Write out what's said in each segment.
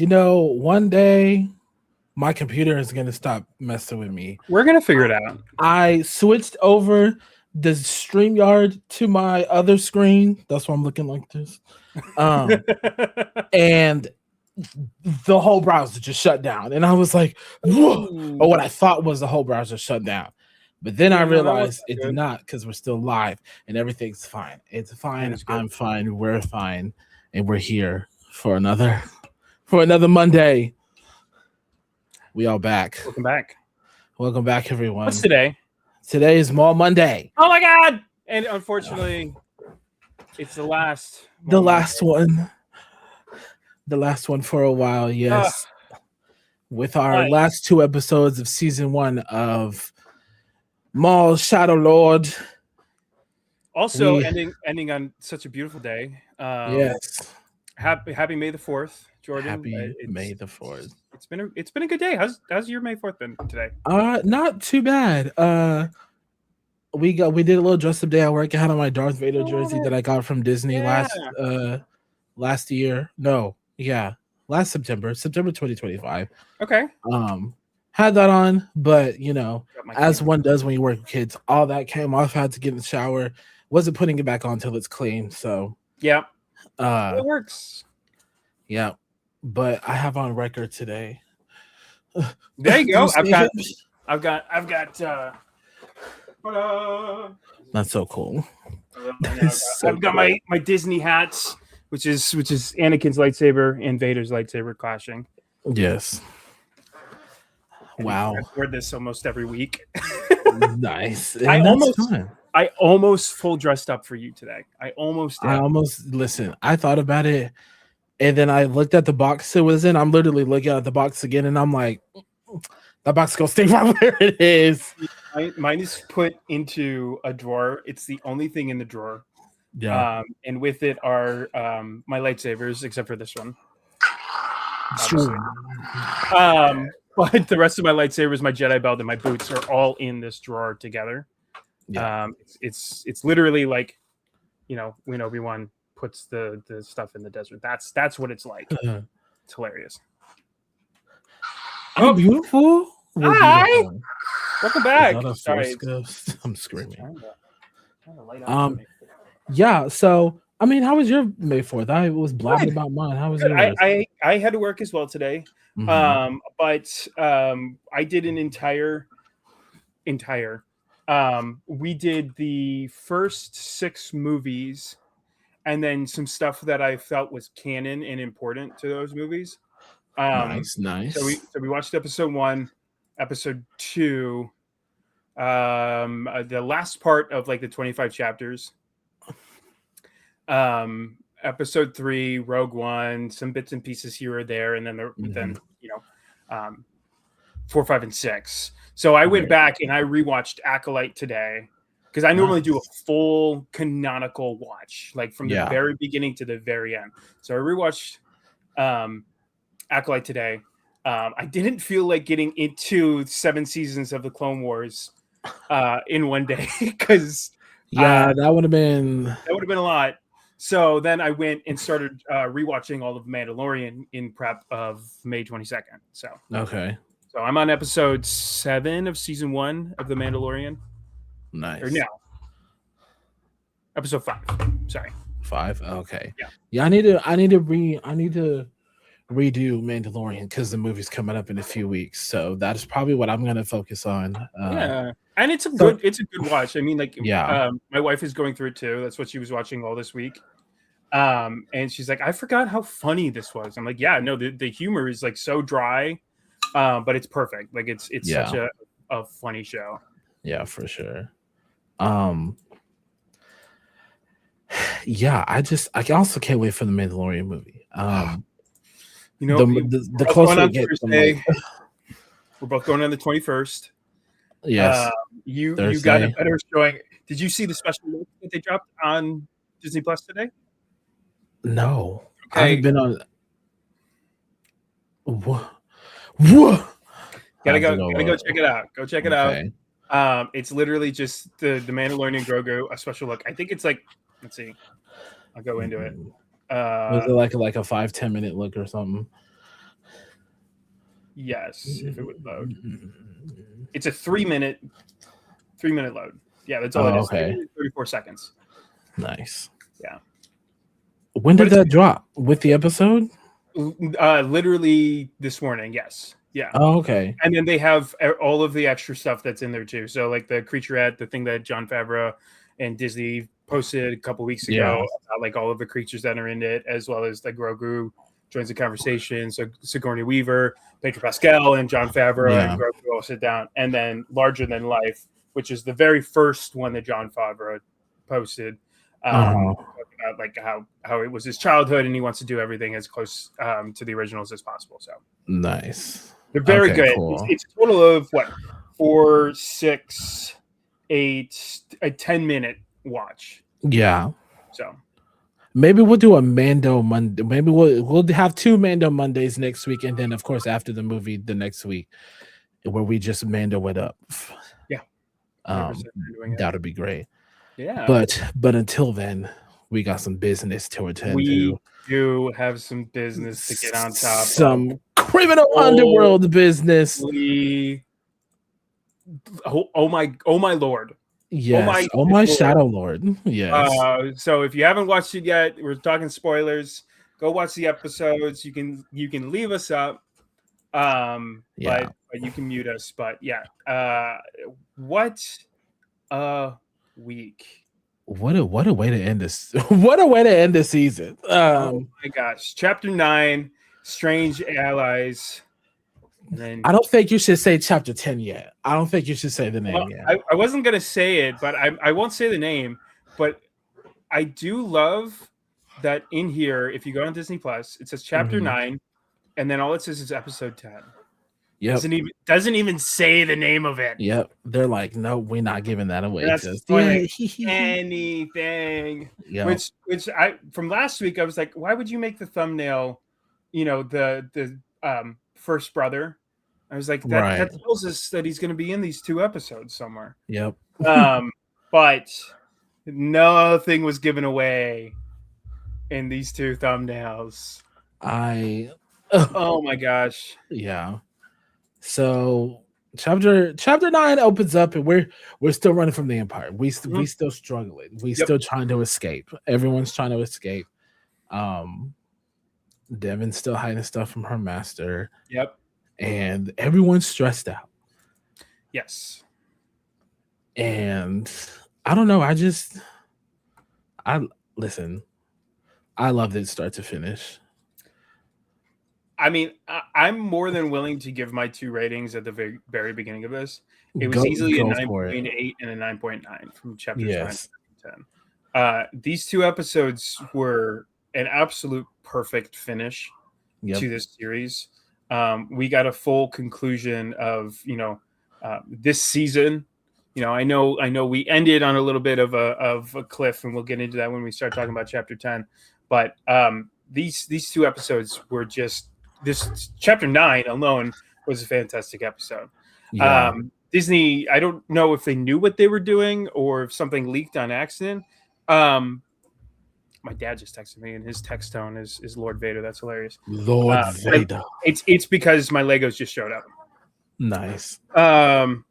one day my computer is gonna stop messing with me. We're gonna figure it out. I switched over the StreamYard to my other screen. That's why I'm looking like this. And the whole browser just shut down. And I was like, whoa, or what I thought was the whole browser shut down. But then I realized it did not, because we're still live and everything's fine. It's fine. I'm fine. We're fine. And we're here for another Monday. We all back. Welcome back, everyone. What's today? Today is Maul Monday. Oh my God! And unfortunately, it's the last one. The last one for a while, yes. With our last 2 episodes of season 1 of Maul Shadow Lord. Also ending on such a beautiful day. Yes. Happy May the 4th, Jordan. Happy May the 4th. It's been a good day. How's your May 4th been today? Not too bad. We did a little dress up day at work. I had on my Darth Vader jersey that I got from Disney last year. No, yeah, last September 2025. Okay. Had that on, but as one does when you work with kids, all that came off. I had to get in the shower. Wasn't putting it back on until it's clean. So yeah, it works. Yeah, but I have on record today. There you go. I've got. That's so cool. I've got my Disney hats, which is Anakin's lightsaber and Vader's lightsaber clashing. Yes. Wow. I wear this almost every week. Nice. I almost full dressed up for you today. I almost listen. I thought about it, and then I looked at the box it was in. I'm literally looking at the box again, and I'm like, that box gonna stay right where it is. Mine is put into a drawer. It's the only thing in the drawer. Yeah. And with it are my lightsabers, except for this one. Sure. But the rest of my lightsabers, my Jedi belt, and my boots are all in this drawer together. Yeah. It's literally like, when Obi-Wan puts the stuff in the desert. That's what it's like. It's hilarious. Oh, beautiful. Hi. Welcome back. Sorry. I'm screaming. Yeah. So, I mean, how was your May 4th? I was blabbing about mine. How was yours? I had to work as well today. Mm-hmm. But I did an entire. We did the first 6 movies, and then some stuff that I felt was canon and important to those movies. Nice. So we watched episode 1, episode 2, the last part of like the 25 chapters. Episode 3, Rogue One, some bits and pieces here or there, and then 4, 5, and 6. So I went back and I rewatched Acolyte today, because I normally do a full canonical watch, like from the very beginning to the very end. So I rewatched Acolyte today. I didn't feel like getting into 7 seasons of the Clone Wars in one day, because that would have been a lot. So then I went and started rewatching all of Mandalorian in prep of May 22nd. So okay. So I'm on episode 7 of season 1 of The Mandalorian. Nice. Or no. Episode 5. Sorry. 5? Okay. Yeah, I need to redo Mandalorian, because the movie's coming up in a few weeks. So that's probably what I'm gonna focus on. And it's a good watch. I mean, my wife is going through it too. That's what she was watching all this week. And she's like, I forgot how funny this was. I'm like, yeah, no, the humor is like so dry, but it's perfect. Like it's such a funny show. Yeah, for sure. Yeah, I also can't wait for the Mandalorian movie. The closer it gets, we're both going on the 21st. Yes. You got a better showing. Did you see the special look that they dropped on Disney Plus today? No. Okay. I haven't been on. What? Gotta go check it out. Go check it out. It's literally just the Mandalorian Grogu, a special look. I think it's like, let's see. I'll go into it. Was it like a 5-10 minute look or something? Yes, if it would load. It's a 3-minute load. Yeah, that's all it is. Okay. 34 seconds. Nice. Yeah. When did that drop? With the episode? Literally this morning. Yes. Yeah. Oh, okay. And then they have all of the extra stuff that's in there too. So like the creaturette, the thing that Jon Favreau and Disney posted a couple weeks ago, about like all of the creatures that are in it, as well as like Grogu joins the conversation. So Sigourney Weaver, Pedro Pascal, and Jon Favreau and Grogu all sit down. And then Larger Than Life, which is the very first one that Jon Favreau posted. About like how it was his childhood, and he wants to do everything as close to the originals as possible. So nice. They're very good. Cool. It's a total of what 4, 6, 8, a 10-minute watch. Yeah. So maybe we'll do a Mando Monday. Maybe we'll have 2 Mando Mondays next week, and then of course after the movie the next week, where we just Mando it up. Yeah. That would be great. Yeah. But until then, we got some business to attend to. We do have some business to get on top of. Some criminal underworld business. Oh my Lord. Yes. Oh my Shadow Lord. Yes. So if you haven't watched it yet, we're talking spoilers. Go watch the episodes. You can leave us up. But you can mute us. But yeah. What a week. What a way to end this. What a way to end the season. Oh my gosh. Chapter 9, Strange Allies. And then, I don't think you should say chapter 10 yet. I don't think you should say the name yet. I wasn't gonna say it, but I won't say the name. But I do love that in here, if you go on Disney Plus, it says chapter 9, and then all it says is episode 10. Yep. Doesn't even say the name of it. Yep. They're like, no, we're not giving that away. Just anything. Yep. Which I from last week I was like, why would you make the thumbnail, the first brother? I was like, that tells us that he's going to be in these 2 episodes somewhere. Yep. But nothing was given away in these 2 thumbnails. Oh my gosh. Yeah. So chapter 9 opens up, and we're still running from the Empire. We still struggling. We still trying to escape. Everyone's trying to escape. Devin's still hiding stuff from her master. Yep. And everyone's stressed out. Yes. And I don't know. Listen. I loved it start to finish. I mean, I'm more than willing to give my 2 ratings at the very, very beginning of this. It was easily a 9.8 and a 9.9 from chapters 9 to 10. These 2 episodes were an absolute perfect finish to this series. We got a full conclusion of this season. I know we ended on a little bit of a cliff, and we'll get into that when we start talking about chapter 10. But these 2 episodes were just. This chapter 9 alone was a fantastic episode. Yeah. Disney, I don't know if they knew what they were doing or if something leaked on accident. My dad just texted me, and his text tone is Lord Vader. That's hilarious. Lord Vader. It's because my Legos just showed up. Nice. Legos.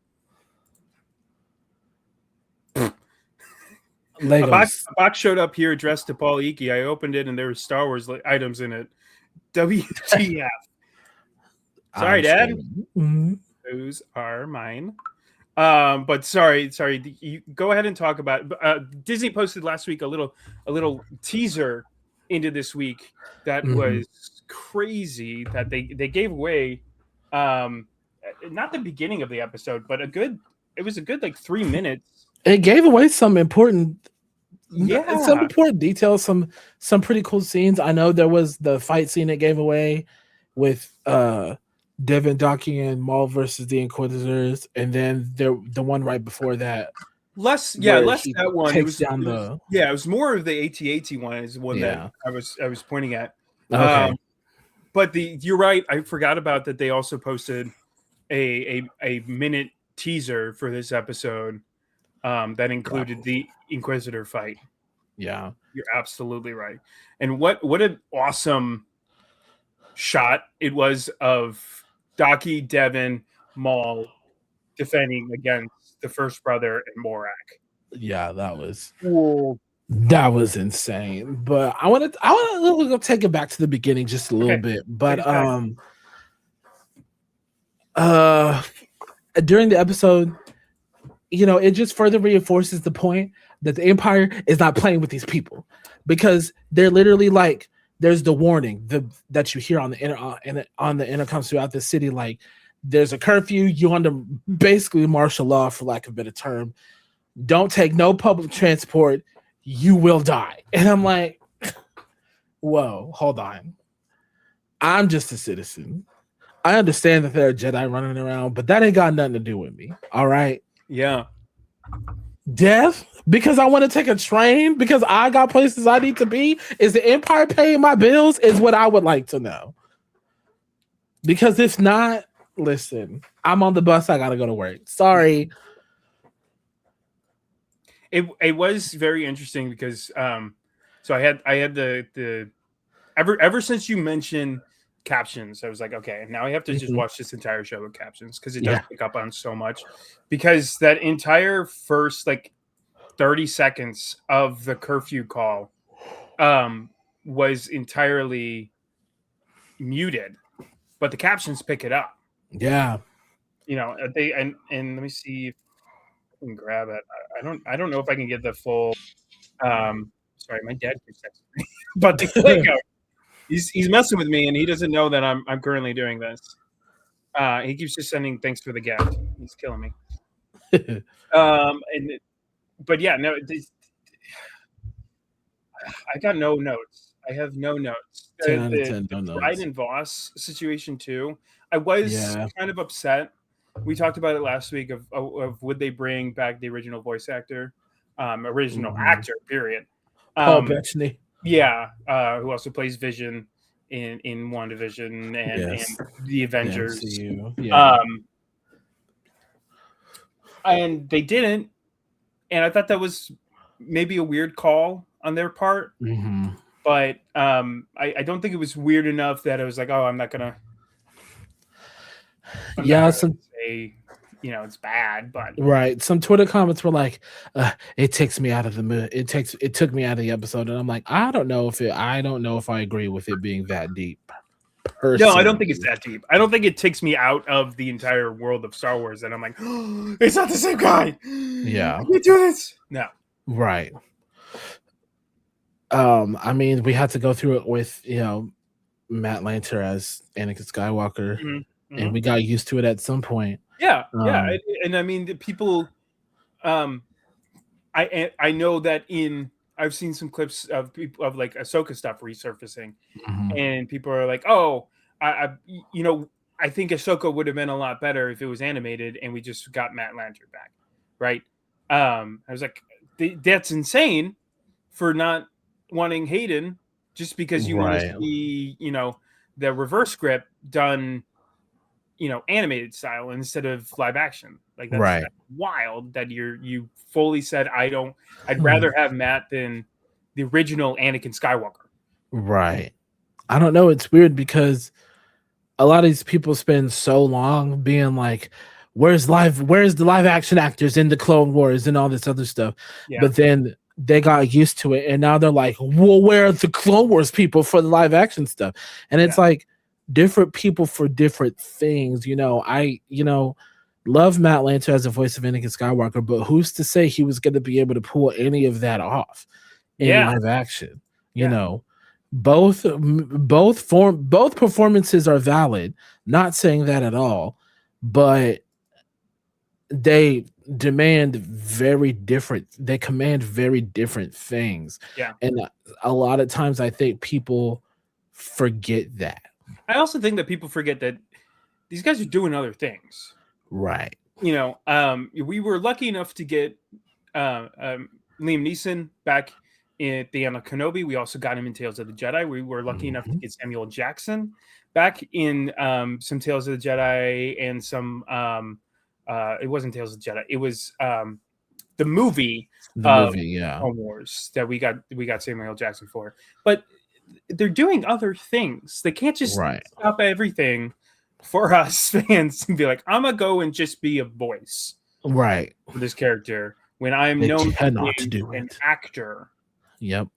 A box showed up here addressed to Paul Iki. I opened it, and there were Star Wars items in it. WTF. Sorry, Dad. Mm-hmm. Those are mine. But sorry. You go ahead and talk about Disney posted last week a little teaser into this week that was crazy that they gave away not the beginning of the episode, but it was a good like 3 minutes. It gave away some important details, some pretty cool scenes. I know there was the fight scene it gave away with Devin Docking and Maul versus the Inquisitors, and then the one right before that. Less that one. It was more of the AT-AT one is the one that I was pointing at. Okay. But you're right. I forgot about that. They also posted a minute teaser for this episode that included the Inquisitor fight. Yeah, you're absolutely right. And what an awesome shot it was of Daki, Devin, Maul defending against the first brother and Morak. Yeah, that was insane. But I want to take it back to the beginning just a little bit. But during the episode, it just further reinforces the point that the Empire is not playing with these people, because they're literally like, there's the warning that you hear on the intercoms throughout the city, like there's a curfew, you under basically martial law, for lack of a better term. Don't take no public transport, you will die. And I'm like, whoa, hold on. I'm just a citizen. I understand that there are Jedi running around, but that ain't got nothing to do with me. All right. Yeah. Death because I want to take a train because I got places I need to be. Is the Empire paying my bills? Is what I would like to know. Because if not, listen, I'm on the bus. I got to go to work. Sorry. It was very interesting because so I had the ever since you mentioned captions, I was like, okay, now I have to just watch this entire show with captions, because it does pick up on so much. Because that entire first 30 seconds of the curfew call was entirely muted, but the captions pick it up. Yeah. They and let me see if I can grab it. I don't know if I can get the full sorry, my dad keeps texting me. But he's messing with me, and he doesn't know that I'm currently doing this. He keeps just sending thanks for the gift. He's killing me. But yeah, no, I got no notes. I have no notes. 10 out of 10, no notes. Bride and Voss situation too. I was kind of upset. We talked about it last week of would they bring back the original voice actor, actor, period. Paul Bettany. Yeah, who also plays Vision in WandaVision and the Avengers. And they didn't, and I thought that was maybe a weird call on their part. Mm-hmm. But I don't think it was weird enough that I was like, oh, I'm not gonna say, it's bad. But right, some Twitter comments were like, it takes me out of the mood. It took me out of the episode, and I'm like, I don't know if I agree with it being that deep. Personally. No, I don't think it's that deep. I don't think it takes me out of the entire world of Star Wars, and I'm like, oh, it's not the same guy. Yeah, I can't do this. No, right. I mean, we had to go through it with Matt Lanter as Anakin Skywalker, and we got used to it at some point. Yeah, and I mean, the people. I know that I've seen some clips of people of Ahsoka stuff resurfacing, and people are like, "Oh, I think Ahsoka would have been a lot better if it was animated, and we just got Matt Lanter back, right?" I was like, "That's insane for not wanting Hayden just because you want to see the reverse script done." Animated style instead of live action. That's wild that you fully said, I'd rather have Matt than the original Anakin Skywalker. Right. I don't know. It's weird because a lot of these people spend so long being like, where's the live action actors in the Clone Wars and all this other stuff. Yeah. But then they got used to it, and now they're like, well, where are the Clone Wars people for the live action stuff? And it's like, different people for different things. I love Matt Lanter as the voice of Anakin Skywalker, but who's to say he was going to be able to pull any of that off in live action? Both performances are valid. Not saying that at all, but they command very different things. Yeah, and a lot of times I think people forget that. I also think that people forget that these guys are doing other things. Right. We were lucky enough to get Liam Neeson back at the end of Kenobi. We also got him in Tales of the Jedi. We were lucky enough to get Samuel Jackson back in some Tales of the Jedi and some it wasn't Tales of the Jedi. It was the movie Clone Wars that we got Samuel Jackson for. But they're doing other things. They can't just stop everything for us fans to be like, I'm gonna go and just be a voice right for this character when I'm they known to cannot be do an it. actor Yep.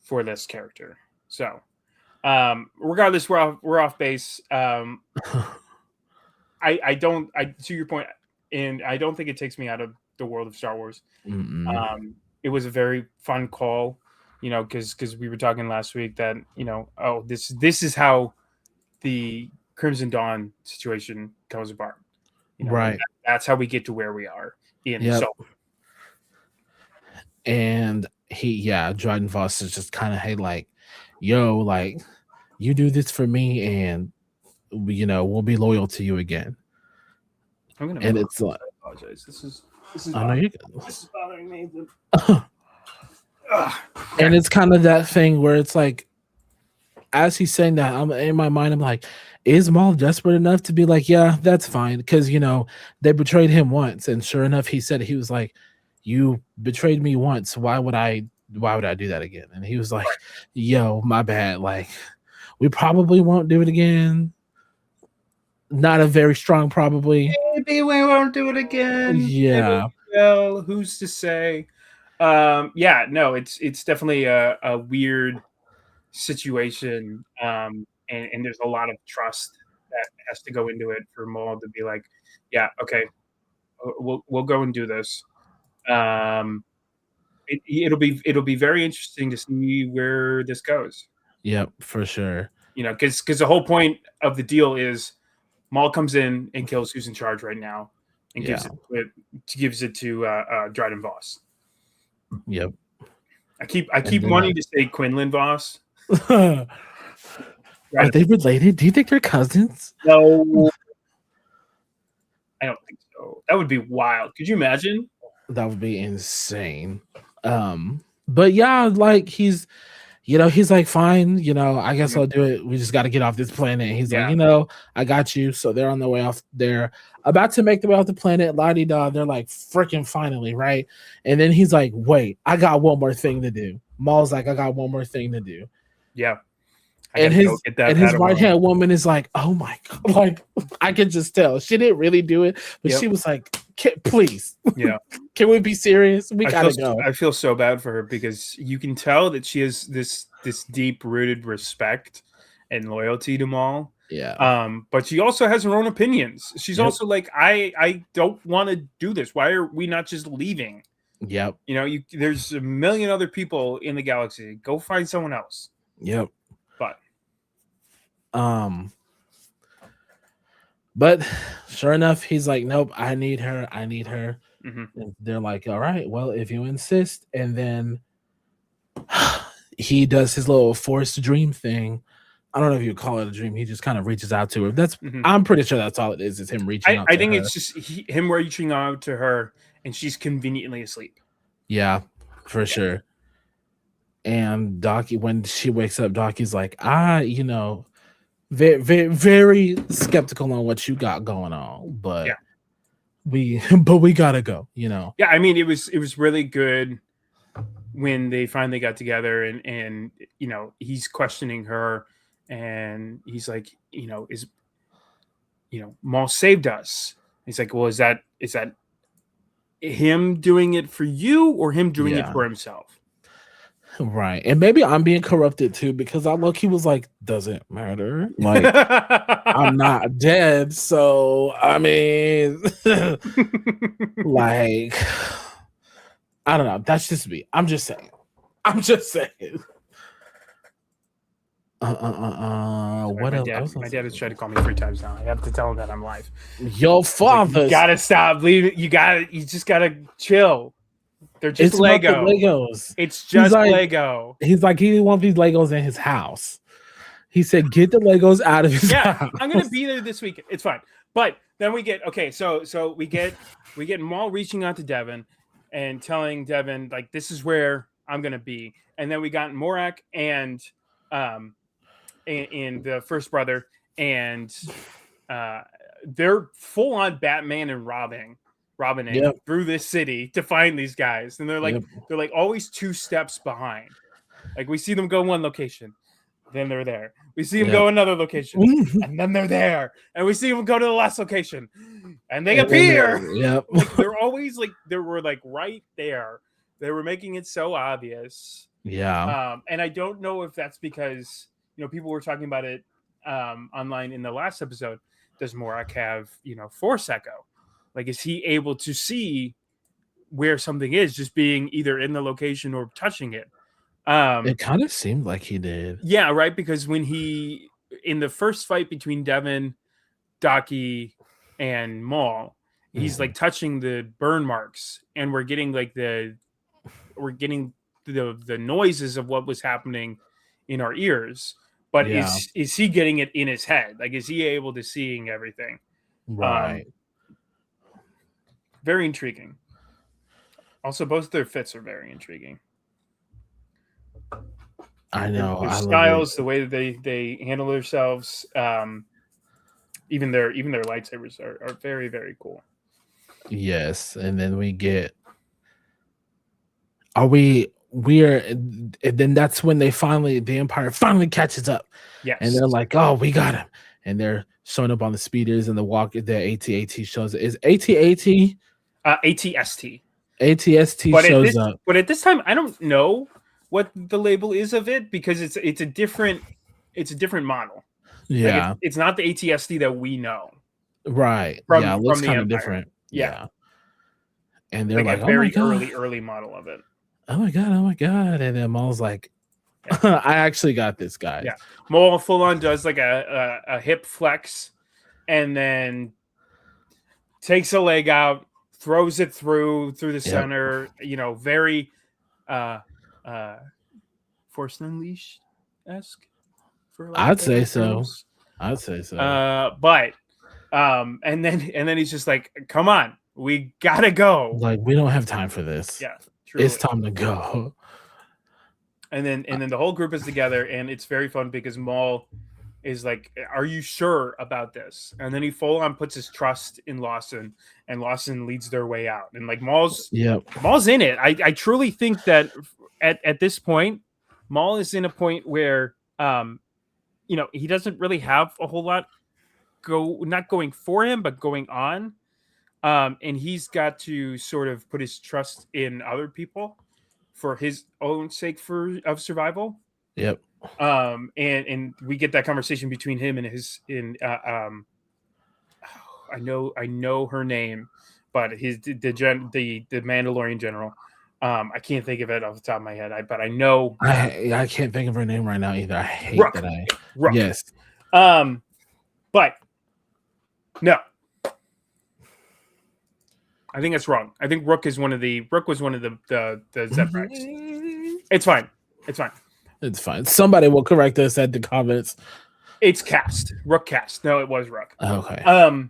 for this character. So regardless, we're off base. I don't to your point, and I don't think it takes me out of the world of Star Wars. It was a very fun call, because we were talking last week that this is how the Crimson Dawn situation comes apart. Right. That's how we get to where we are in. Yep. So, and Dryden Voss is just kind of, hey, like, yo, like, you do this for me, and we'll be loyal to you again. I'm gonna. And it's like, I apologize. This is. I know you. This is bothering me. And it's kind of that thing where it's like, as he's saying that, I'm in my mind, I'm like, is Maul desperate enough to be like, yeah, that's fine, because they betrayed him once, and sure enough, he said, he was like, you betrayed me once, why would I do that again? And he was like, yo, my bad, like, we probably won't do it again. Not a very strong probably. Maybe we won't do it again. Yeah. Well, who's to say? No, it's definitely a weird situation, and there's a lot of trust that has to go into it for Maul to be like, yeah, okay, we'll go and do this. It'll be very interesting to see where this goes. Yep, for sure. Because the whole point of the deal is Maul comes in and kills who's in charge right now, and gives it to Dryden Voss. Yep. I keep wanting to say Quinlan Voss. Are they related? Do you think they're cousins? No, I don't think so. That would be wild. Could you imagine? That would be insane. But yeah, like he's like, fine, I guess I'll do it. We just got to get off this planet. And he's like, I got you. So they're on their way off. They're about to make their way off the planet. La-di-da. They're like, freaking finally, right? And then he's like, wait, I got one more thing to do. Maul's like, I got one more thing to do. Yeah. And his right-hand woman is like, oh my God. Like, I can just tell. She didn't really do it, but she was like, please. Yeah. Can we be serious? We gotta go. I feel so bad for her, because you can tell that she has this deep-rooted respect and loyalty to Maul. Yeah. But she also has her own opinions. She's also like, I don't want to do this. Why are we not just leaving? Yep. There's a million other people in the galaxy. Go find someone else. Yep. But sure enough, he's like, nope, I need her. Mm-hmm. And they're like, all right, well, if you insist. And then he does his little forced dream thing. I don't know if you call it a dream. He just kind of reaches out to her. I'm pretty sure that's all it is him reaching out to her. I think it's just him reaching out to her, and she's conveniently asleep. Yeah, for sure. And Docky, when she wakes up, Docky's like, very, very, very skeptical on what you got going on, but we gotta go. Yeah, I mean, it was really good when they finally got together, and he's questioning her, and he's like, Maul saved us. He's like, well, is that him doing it for you, or him doing it for himself? Right. And maybe I'm being corrupted too, because I look, he was like, doesn't matter. Like, I'm not dead. So, I mean, like, I don't know. That's just me. I'm just saying. What else? My dad has tried to call me 3 times now. I have to tell him that I'm live. Your father. You gotta stop. You just gotta chill. They're just Legos. It's just Lego. He's like, he didn't want these Legos in his house. He said, get the Legos out of his house. I'm gonna be there this weekend. It's fine. But then we get so we get Maul reaching out to Devin and telling Devin, like, this is where I'm gonna be. And then we got Morak and the first brother, and they're full on Batman and Robining through this city to find these guys, and they're like always 2 steps behind. Like, we see them go one location, Then they're there. We see them go another location, and then they're there, and we see them go to the last location, and they appear. Like they're always like they were like right there. They were making it so obvious. Yeah. And I don't know if that's because people were talking about it online in the last episode. Does Morak have Force Echo? Like, is he able to see where something is, just being either in the location or touching it? It kind of seemed like he did. Yeah, right. Because when he in the first fight between Devin, Daki, and Maul, he's like touching the burn marks, and we're getting the noises of what was happening in our ears. But is he getting it in his head? Like, is he able to seeing everything? Right. Very intriguing. Also, both their fits are very intriguing. I know. Their styles, the way that they handle themselves, even their lightsabers are very, very cool. Yes, and then we get. We're and then that's when the Empire finally catches up. Yes, and they're like, "Oh, we got him!" And they're showing up on the speeders and the AT-AT shows. Is AT-AT? ATST. ATST shows up. But at this time, I don't know what the label is of it because it's a different model. Yeah, like it's not the ATST that we know. Right. Yeah, it looks kind of different. Yeah. And they're like, a very early model of it. Oh my god. And then Maul's like, I actually got this, guy. Yeah. Maul full on does like a hip flex and then takes a leg out, throws it through the center, very Force Unleashed-esque. I'd say so. But and then he's just like, come on, we gotta go. Like, we don't have time for this. Yeah, truly. It's time to go. And then the whole group is together, and it's very fun because Maul is like, are you sure about this? And then he full on puts his trust in Lawson, and Lawson leads their way out. And like Maul's in it. I truly think that at this point, Maul is in a point where he doesn't really have a whole lot not going for him, but going on. And he's got to sort of put his trust in other people for his own sake of survival. Yep. And we get that conversation between him and I know her name, but the Mandalorian general. I can't think of it off the top of my head. But I know I can't think of her name right now either. I hate Rook. that Rook. Yes. But no. I think that's wrong. I think Rook was one of the Zebraks. It's fine. It's fine. Somebody will correct us at the comments. It's cast. Rook cast. No, it was Rook. Okay. I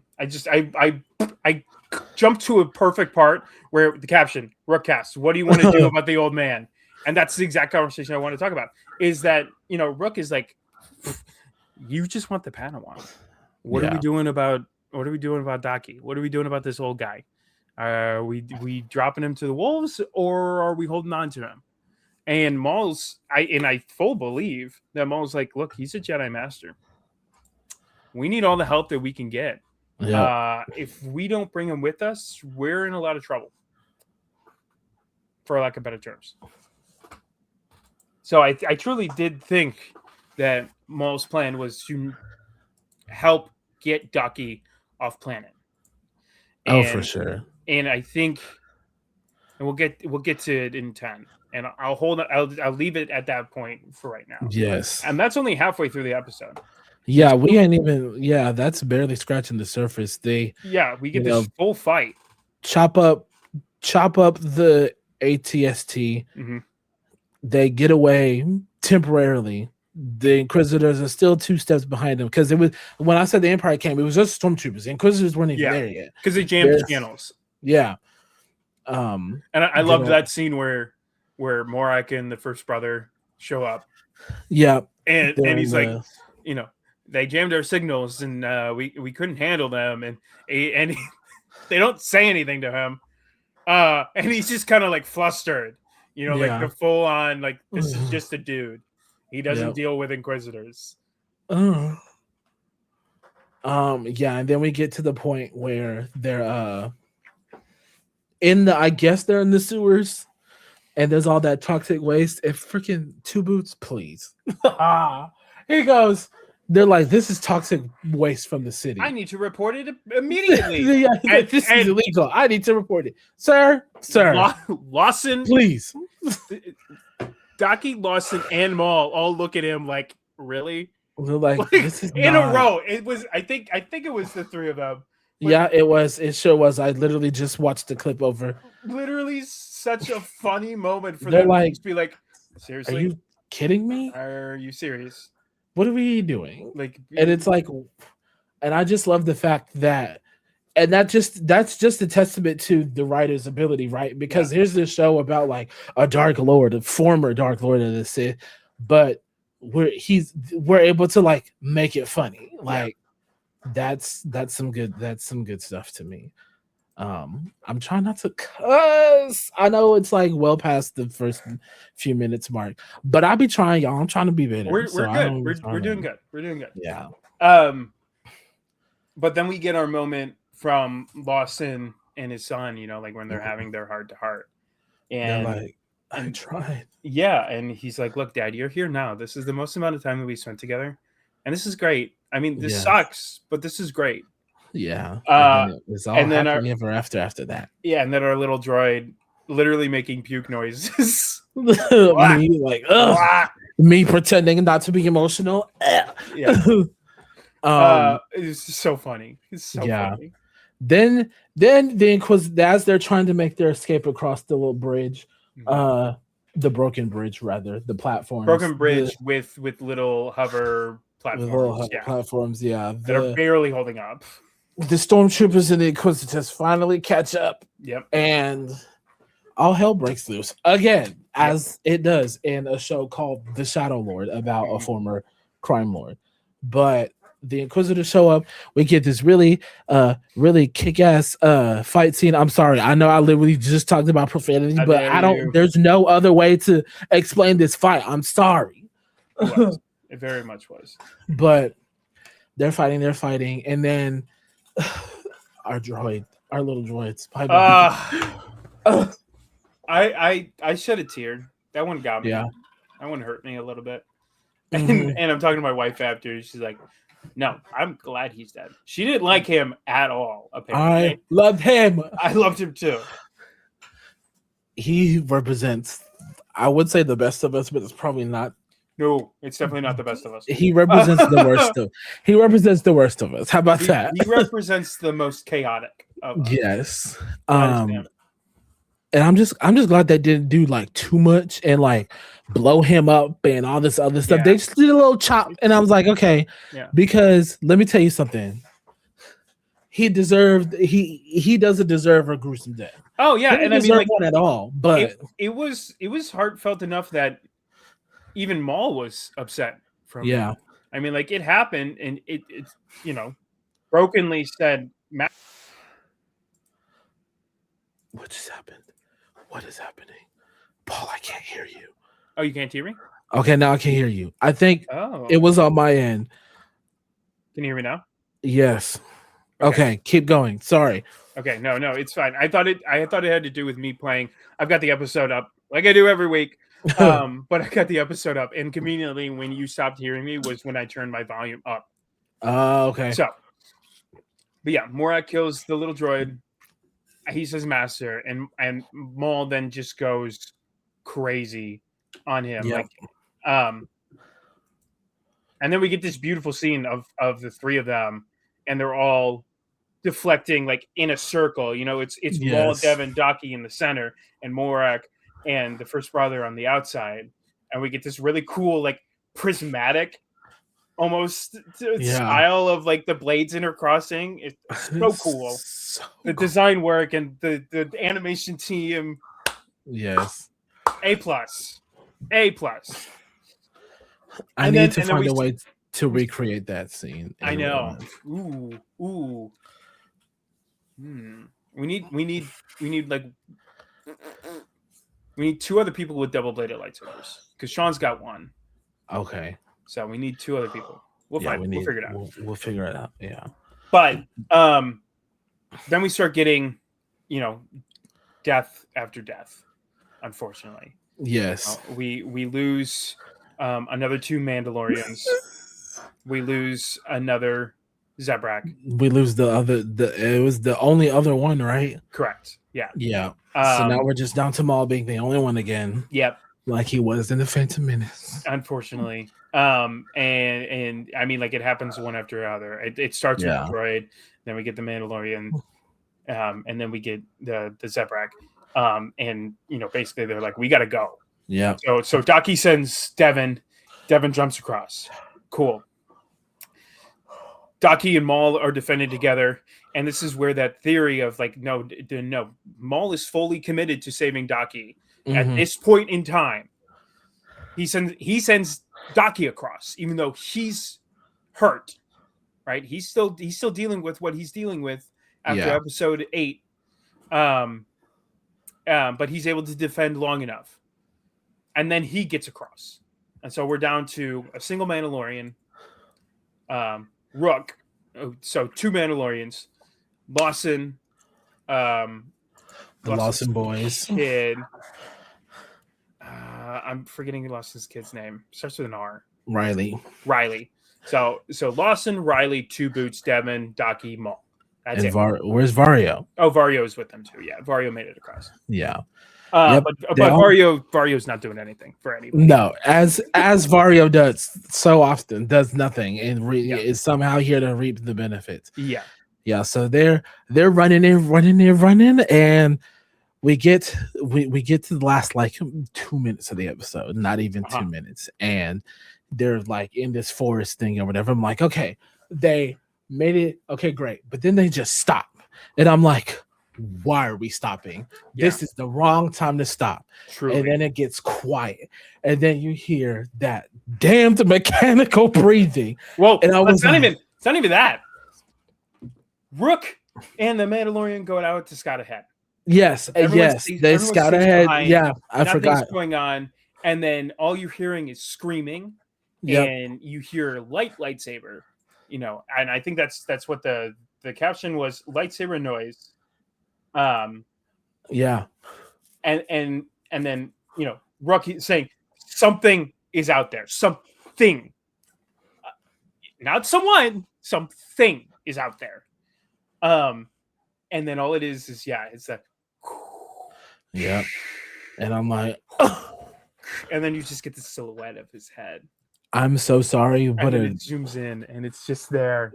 jumped to a perfect part where the caption, Rook cast. What do you want to do about the old man? And that's the exact conversation I want to talk about. Is that, Rook is like, you just want the Padawan. What are we doing about Daki? What are we doing about this old guy? Are we dropping him to the wolves, or are we holding on to him? And I full believe that Maul's like, look, he's a Jedi Master. We need all the help that we can get. Yeah. If we don't bring him with us, we're in a lot of trouble, for lack of better terms. So I truly did think that Maul's plan was to help get Daki off planet. For sure. And I think, and we'll get to it in 10. And I'll leave it at that point for right now. Yes. And that's only halfway through the episode. Yeah, we ain't even. Yeah, that's barely scratching the surface. We get this full fight. Chop up the ATST. Mm-hmm. They get away temporarily. The Inquisitors are still 2 steps behind them, because it was, when I said the Empire came, it was just stormtroopers. The Inquisitors weren't even there yet because they jammed the channels. Yeah. And I loved that scene where Morak and the first brother show up. Yeah. And he's like, they jammed our signals, and we couldn't handle them, and they don't say anything to him, and he's just kind of like flustered, like the full on, like, this is just a dude, He doesn't deal with Inquisitors. Yeah, and then we get to the point where they're I guess they're in the sewers, and there's all that toxic waste. And freaking Two Boots, please. He goes, they're like, this is toxic waste from the city. I need to report it immediately. This is illegal. I need to report it. Sir. Lawson. Please. Docky, Lawson, and Maul all look at him like, really? Like this is in a row. It was, I think it was the three of them. Yeah, it was. It sure was. I literally just watched the clip over. Literally such a funny moment for They're them like, to be like, seriously? Are you kidding me? Are you serious? What are we doing? Like, and it's like, and I just love the fact that, and that's just a testament to the writer's ability, right? Because here's this show about like a Dark Lord, a former Dark Lord of the Sith, but we're able to like make it funny. Like that's some good stuff to me. I'm trying not to cuss. I know it's like well past the first few minutes mark, but I'll be trying, y'all. I'm trying to be better. We're good. We're doing good. We're doing good. Yeah. But then we get our moment from Lawson and his son, you know, like when they're having their heart to heart. And they're like, I tried. Yeah. And he's like, look, Dad, you're here now. This is the most amount of time that we spent together. And this is great. I mean, this sucks, but this is great. Yeah. It's all happily ever after that. Yeah. And then our little droid literally making puke noises. Me, like, me pretending not to be emotional. Yeah. It's so funny. It's so funny. Then as they're trying to make their escape across the little bridge, the broken bridge, rather, the platform. Broken bridge with little hover platforms. Platforms, that are barely holding up. The stormtroopers and the Inquisitors finally catch up. Yep. And all hell breaks loose again, as it does in a show called The Shadow Lord about a former crime lord. But the Inquisitors show up. We get this really kick-ass fight scene. I'm sorry, I know I literally just talked about profanity, but there's no other way to explain this fight. I'm sorry. It very much was. But they're fighting, and then our little droids. I shed a tear. That one got me. Yeah. That one hurt me a little bit. And I'm talking to my wife after. She's like, no, I'm glad he's dead. She didn't like him at all, apparently. I loved him. I loved him too. He represents, I would say, the best of us, but it's probably not. No, it's definitely not the best of us. He represents the worst of. He represents the worst of us. How about that? He represents the most chaotic of us. Yes. And I'm just glad they didn't do like too much and like blow him up and all this other stuff. They just did a little chop, and I was like, okay, because let me tell you something. He doesn't deserve a gruesome death. Oh yeah, and I mean, like, one at all. But it was heartfelt enough that even Maul was upset from it. I mean, like, it happened, and it's brokenly said, what just happened? What is happening? Paul, I can't hear you. Oh, you can't hear me? Okay, now I can hear you. I think it was on my end. Can you hear me now? Yes. Okay, keep going. Sorry. Okay, no, it's fine. I thought it had to do with me playing. I've got the episode up like I do every week. But I got the episode up, and conveniently when you stopped hearing me was when I turned my volume up. Okay. So, but yeah, Morak kills the little droid. He's his master, and Maul then just goes crazy on him. And then we get this beautiful scene of the three of them, and they're all deflecting like in a circle. It's Maul, Devin, Docky in the center, and Morak and the first brother on the outside. And we get this really cool, like, prismatic almost style of like the blades intercrossing. It's so cool. The design work and the animation team. Yes. A+. I need to find a way to recreate that scene. I know. Ooh. We need two other people with double-bladed lightsabers, because Sean's got one. Okay. So we need 2 other people. We'll figure it out. We'll figure it out. Yeah. But then we start getting, death after death. Unfortunately, yes, we lose another 2 Mandalorians. We lose another Zebrak. We lose the other. It was the only other one, right? Correct. Yeah. Yeah. So now we're just down to Maul being the only one again. Yep. Like he was in the Phantom Menace. Unfortunately. And I mean, like, it happens one after another. It starts with the droid, then we get the Mandalorian, and then we get the Zebrak. And basically they're like, we gotta go. Yeah. So Daki sends Devin. Devin jumps across. Cool. Daki and Maul are defended together, and this is where that theory of like, no, Maul is fully committed to saving Daki at this point in time. He sends Daki across, even though he's hurt. Right? He's still dealing with what he's dealing with after episode 8. But he's able to defend long enough, and then he gets across, and so we're down to a single Mandalorian. Rook, so 2 Mandalorians, Lawson, the Lawson boys, kid. I'm forgetting Lawson's kid's name. Starts with an R. Riley. So Lawson, Riley, 2 Boots, Devin, Daki, Maul. That's it. Where's Vario? Oh, Vario is with them too. Yeah, Vario made it across. Yeah. But Vario's not doing anything for anybody. No, as Vario does so often, does nothing and is somehow here to reap the benefits. Yeah. So they're running, and we get to the last like 2 minutes of the episode, not even 2 minutes, and they're like in this forest thing or whatever. I'm like, okay, they made it. Okay, great, but then they just stop, and I'm like, why are we stopping? This is the wrong time to stop. Truly. And then it gets quiet, and then you hear that damned mechanical breathing. Well, and it's not even that. Rook and the Mandalorian go out to scout ahead. Yes, they scout ahead. Yeah, I forgot what's going on, and then all you're hearing is screaming, and you hear lightsaber. And I think that's what the caption was: lightsaber noise. And then Rook saying something is out there, something, not someone, something is out there. And then all it is it's that. Yeah, and I'm like, and then you just get the silhouette of his head. I'm so sorry, but it zooms in and it's just there,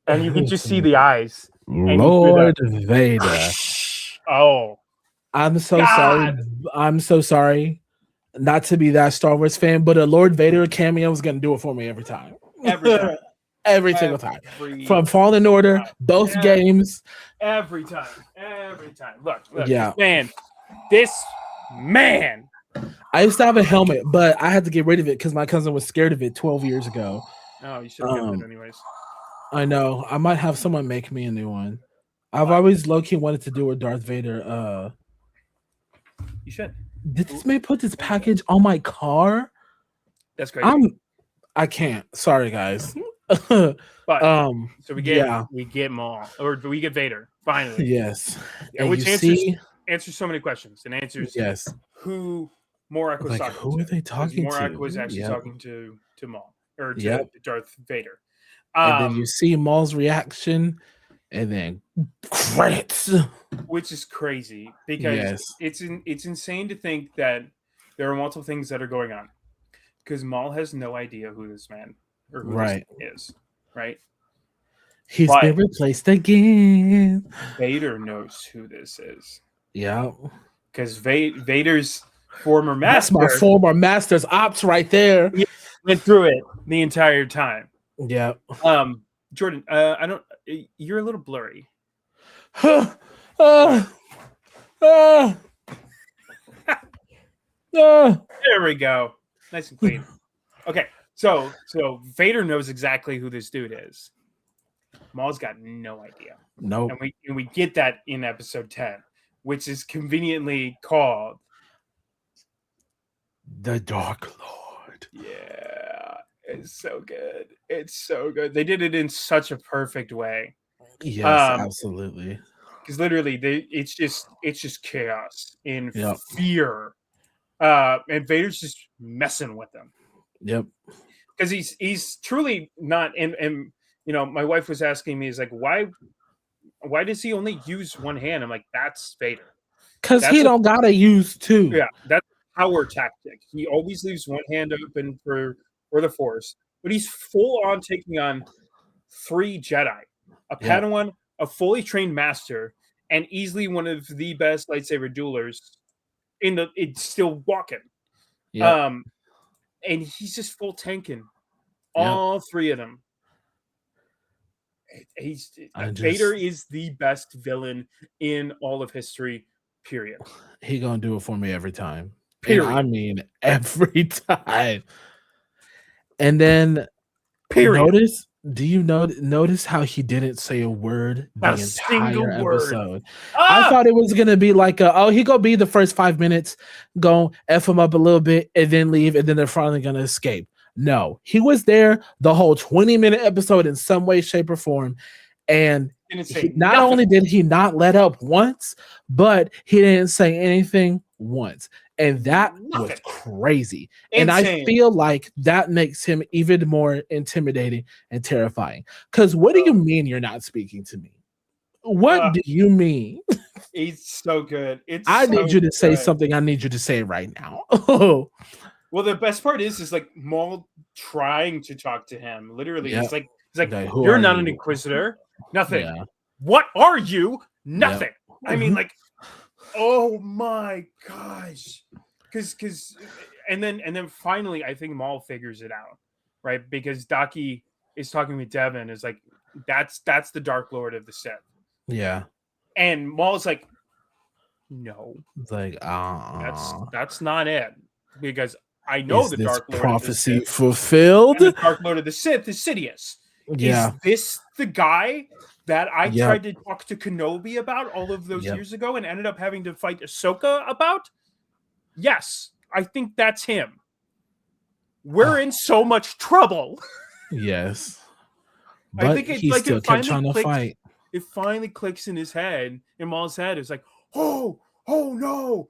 and you can just see the eyes. Lord Vader. Oh, I'm so sorry. I'm so sorry not to be that Star Wars fan, but a Lord Vader cameo is going to do it for me every time. Every single time. From Fallen Order, both games. Every time. Look. Yeah. This man. I used to have a helmet, but I had to get rid of it because my cousin was scared of it 12 years ago. Oh, you should have kept it anyways. I know. I might have someone make me a new one. I've always low-key wanted to do a Darth Vader. You should. Did this man put this package on my car? That's great. I can't. Sorry, guys. But so we get Maul, or we get Vader finally. Yes. Which answers so many questions and answers who Morak was talking to. Who are they talking to? Morak was actually talking to Maul or to Darth Vader. And then you see Maul's reaction, and then credits, which is crazy because it's insane to think that there are multiple things that are going on because Maul has no idea who this man or who this is, right? He's been replaced again. Vader knows who this is. Yeah, because Vader's former master. That's my former master's ops right there. He went through it the entire time. Yeah. Jordan, I don't. You're a little blurry. There we go. Nice and clean. Okay, so Vader knows exactly who this dude is. Maul's got no idea. No. And we get that in episode 10, which is conveniently called the Dark Lord. Yeah. It's so good. It's so good. They did it in such a perfect way. Yes, absolutely. Because literally, it's just chaos in Yep. fear, and Vader's just messing with them. Yep. Because he's truly not. And my wife was asking me, is like, why does he only use one hand? I'm like, that's Vader. Because he don't gotta use two. Yeah, that's a power tactic. He always leaves one hand open for the Force, but he's full on taking on 3 Jedi, a Padawan, a fully trained master, and easily one of the best lightsaber duelers it's still walking. Yep. And he's just full tanking all 3 of them. Vader is the best villain in all of history, period. He gonna do it for me every time. Period. And I mean every time. And then period. Do you notice how he didn't say a word the entire episode? I thought it was gonna be like he gonna be the first 5 minutes, go F him up a little bit and then leave, and then they're finally gonna escape. No, he was there the whole 20-minute episode in some way, shape, or form. And not only did he not let up once, but he didn't say anything once. And that was crazy. And I feel like that makes him even more intimidating and terrifying. Because what do you mean you're not speaking to me? What do you mean? He's so good. I need you to say something. I need you to say it right now. Well, the best part is like Maul trying to talk to him. Literally, he's like, you're not an Inquisitor. Nothing. Yeah. What are you? Nothing. Yep. I mean, like, oh my gosh. Because and then finally, I think Maul figures it out, right? Because Daki is talking with Devin, is like, that's the Dark Lord of the Sith. Yeah. And Maul's like, no. It's like, that's not it. Because I know the Dark Lord prophecy of the Sith fulfilled. And the Dark Lord of the Sith is Sidious. Yeah. Is this the guy that I tried to talk to Kenobi about all of those years ago and ended up having to fight Ahsoka about? Yes, I think that's him. We're in so much trouble. Yes. But I think it's like it finally clicks. It finally clicks in his head, in Maul's head. It's like, oh no.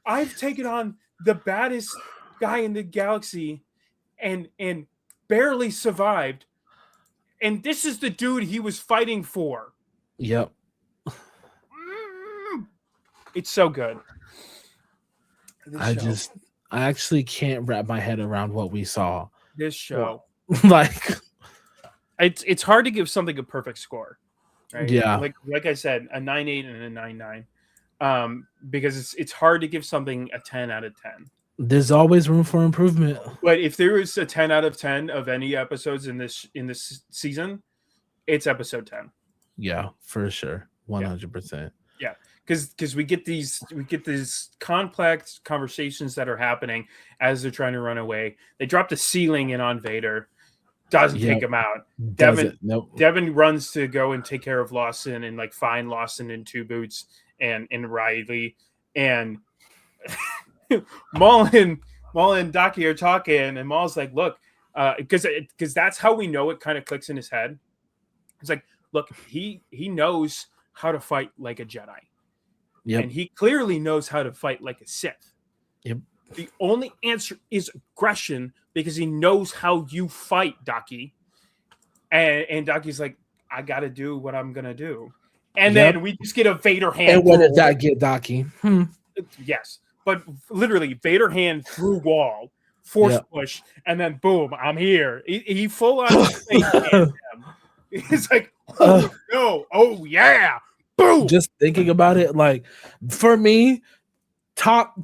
I've taken on the baddest guy in the galaxy and barely survived. And this is the dude he was fighting for. Yep. It's so good. I actually can't wrap my head around what we saw. This show. Like, it's hard to give something a perfect score. Right? Yeah. Like I said, a 9.8 and a 9.9. Because it's hard to give something a 10 out of 10. There's always room for improvement. But if there was a 10 out of 10 of any episodes in this season, it's episode 10. Yeah, for sure. 100%. Yeah. Because we get these complex conversations that are happening as they're trying to run away. They drop the ceiling in on Vader. Doesn't take him out. Devin runs to go and take care of Lawson and like find Lawson in Two Boots and Riley. And Maul and Daki are talking, and Maul's like, look, because that's how we know it kind of clicks in his head. It's like, look, he knows how to fight like a Jedi. Yep. And he clearly knows how to fight like a Sith. Yep. The only answer is aggression because he knows how you fight, Daki. And Daki's like, I got to do what I'm going to do. And then we just get a Vader hand. And what did that get, Daki? Yes. But literally, Vader hand through wall, force push, and then boom, I'm here. He full on him. He's like, oh no, oh yeah. Boom. Just thinking about it, like for me, top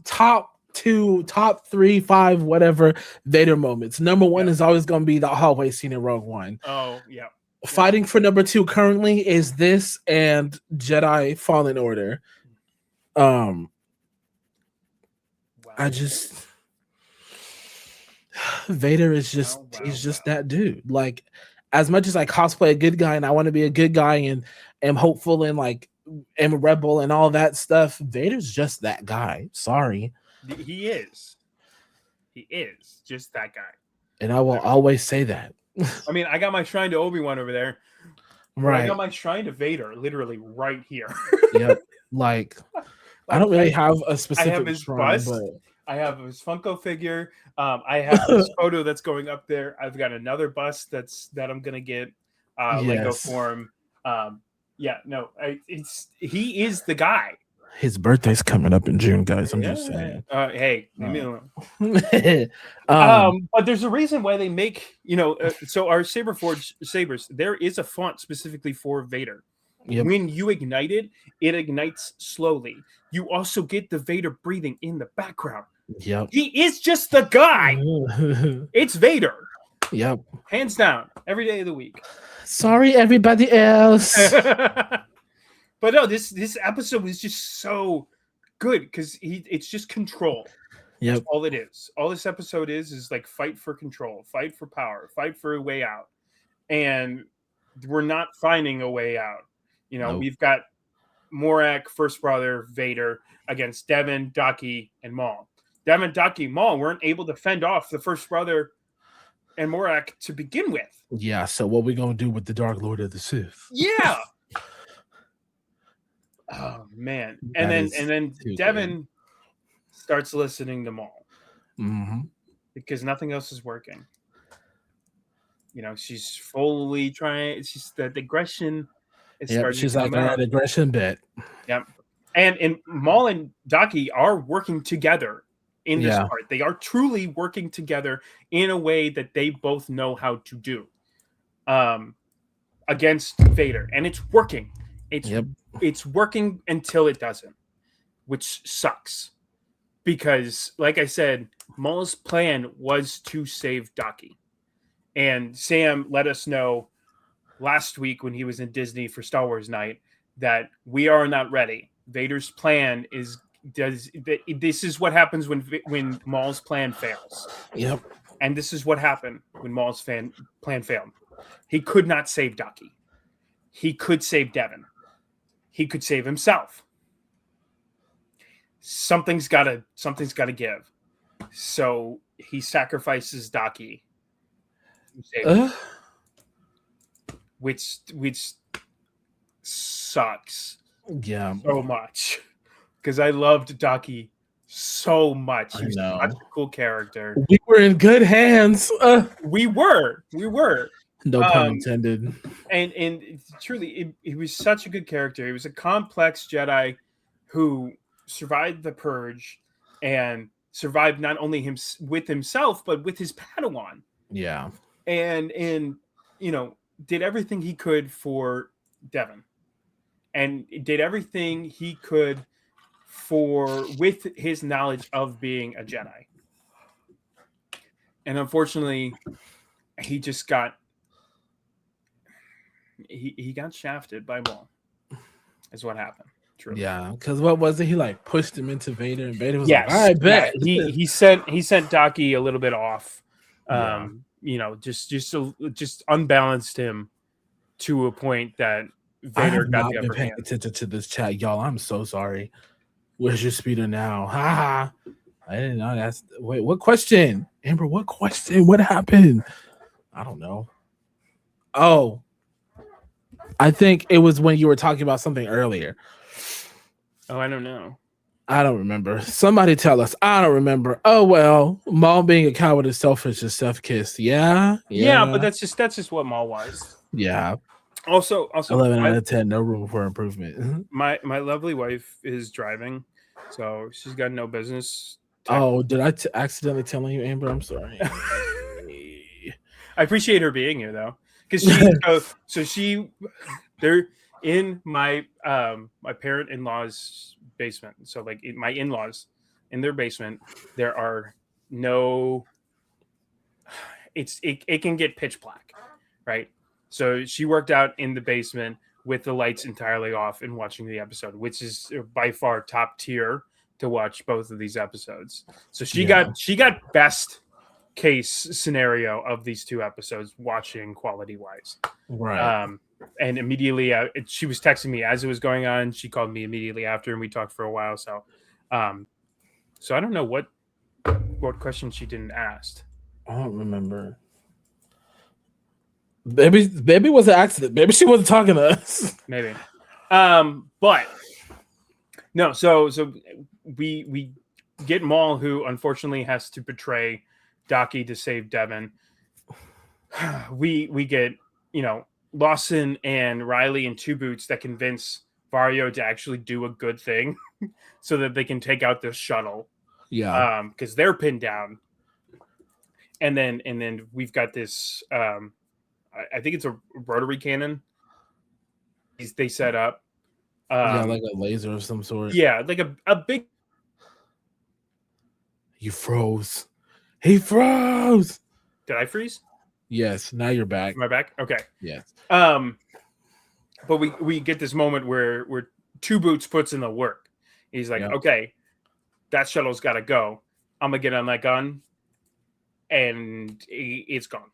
2, top 3, 5, whatever Vader moments. Number 1 is always going to be the hallway scene in Rogue One. Oh yeah. Fighting for number 2 currently is this and Jedi Fallen Order. Vader is just he's just that dude. Like, as much as I cosplay a good guy and I want to be a good guy and am hopeful and like am a rebel and all that stuff, Vader's just that guy. Sorry. He is just that guy. And I will always say that. I mean, I got my shrine to Obi-Wan over there. Right. I got my shrine to Vader literally right here. Yep. Like I don't really have a specific I have his shrine, bust. but I have his Funko figure. I have this photo that's going up there. I've got another bust that I'm gonna get Lego form. He is the guy. His birthday's coming up in June, guys. I'm just saying. Hey, leave me alone. But there's a reason why they make, so our Saberforged sabers, there is a font specifically for Vader. Yep. When you ignite it, it ignites slowly. You also get the Vader breathing in the background. Yep. He is just the guy. It's Vader. Yep. Hands down, every day of the week. Sorry, everybody else. But no, this episode was just so good because it's just control. Yep. That's all it is. All this episode is like fight for control, fight for power, fight for a way out. And we're not finding a way out. Nope. We've got Morak, First Brother, Vader against Devin, Daki, and Maul. Devin, Daki, Maul weren't able to fend off the First Brother and Morak to begin with. Yeah, so what we gonna do with the Dark Lord of the Sith? Yeah. Oh man. And then Devin starts listening to Maul. Mm-hmm. Because nothing else is working. She's fully trying. She's the aggression. She's like that aggression bit. Yep. And Maul and Daki are working together in this part. They are truly working together in a way that they both know how to do against Vader. And it's working. It's working until it doesn't, which sucks. Because, like I said, Maul's plan was to save Daki. And Sam let us know last week when he was in Disney for Star Wars Night that we are not ready. Vader's plan this is what happens when Maul's plan fails. Yep. And this is what happened when Maul's plan failed. He could not save Daki. He could save Devin. He could save himself. Something's gotta give. So he sacrifices Daki. Which sucks. Yeah. So much. Because I loved Daki so much. He was such a cool character. We were in good hands. We were. No pun intended. And truly, he was such a good character. He was a complex Jedi who survived the Purge and survived not only with himself, but with his Padawan. Yeah. And did everything he could for Devin. And did everything he could with his knowledge of being a Jedi. And unfortunately, he just got he got shafted by Maul. Is what happened. Truly. Yeah, because what was it? He like pushed him into Vader, and Vader was like, "I bet." Yeah, he sent Daki a little bit off. Just unbalanced him to a point that Vader got the upper hand. Attention to this chat, y'all. I'm so sorry. Where's your speeder now? Ha! I didn't know wait, what question? Amber, what question? What happened? I don't know. Oh, I think it was when you were talking about something earlier. Oh, I don't know. I don't remember. Somebody tell us. I don't remember. Oh well, Maul being a coward is selfish and self-kissed. Yeah, but that's just what Maul was. Yeah. Also, 11 out of 10. No room for improvement. My lovely wife is driving, so she's got no business. Oh, did I accidentally tell you, Amber? I'm sorry. I appreciate her being here though, because they're in my my parent-in-law's basement. So like my in-laws in their basement, there are no. It can get pitch black, right? So she worked out in the basement with the lights entirely off and watching the episode, which is by far top tier to watch both of these episodes. So she got best case scenario of these two episodes watching quality wise. Right. And immediately she was texting me as it was going on. She called me immediately after and we talked for a while. So I don't know what question she didn't ask. I don't remember. Maybe it was an accident. Maybe she wasn't talking to us. Maybe. But no, so we get Maul, who unfortunately has to betray Daki to save Devin. We get, Lawson and Riley and Two Boots that convince Vario to actually do a good thing so that they can take out this shuttle. Yeah. Because they're pinned down. And then we've got this I think it's a rotary cannon they set up. Like a laser of some sort. Yeah, like a big. You froze. He froze. Did I freeze? Yes. Now you're back. Am I back? Okay. Yes. But we get this moment where Two Boots puts in the work. He's like, okay, that shuttle's got to go. I'm gonna get on that gun, and it's gone.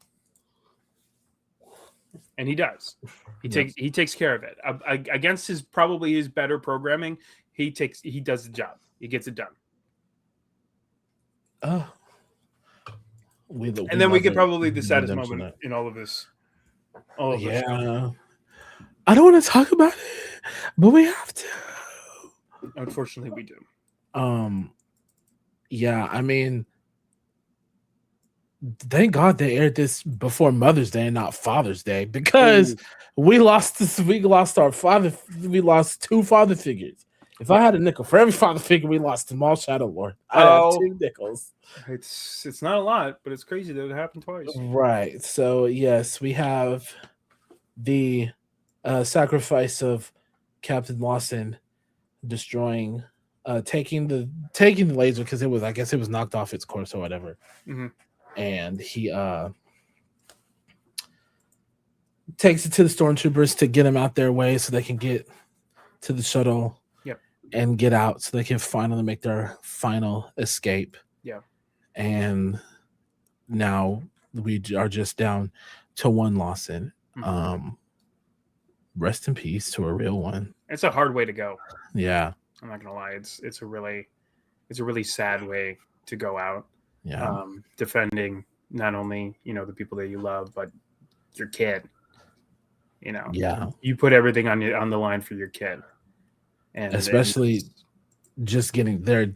And he does. He takes care of it. Against his better programming, he does the job. He gets it done. Oh. And then we get probably the saddest moment in all of this. All of this. I don't want to talk about it, but we have to. Unfortunately, we do. Yeah, I mean, thank God they aired this before Mother's Day and not Father's Day, because we lost two father figures. If I had a nickel for every father figure we lost to Maul Shadow Lord, I'd have 2 nickels. It's not a lot, but it's crazy that it happened twice. Right. So yes, we have the sacrifice of Captain Lawson destroying, taking the laser because I guess it was knocked off its course or whatever. Mm-hmm. And he takes it to the stormtroopers to get them out their way so they can get to the shuttle and get out so they can finally make their final escape. Yeah. And now we are just down to one Lawson. Mm-hmm. Rest in peace to a real one. It's a hard way to go. Yeah. I'm not gonna lie. It's a really sad way to go out. Yeah. Defending not only, the people that you love, but your kid. Yeah. You put everything on the line for your kid. And especially just getting there,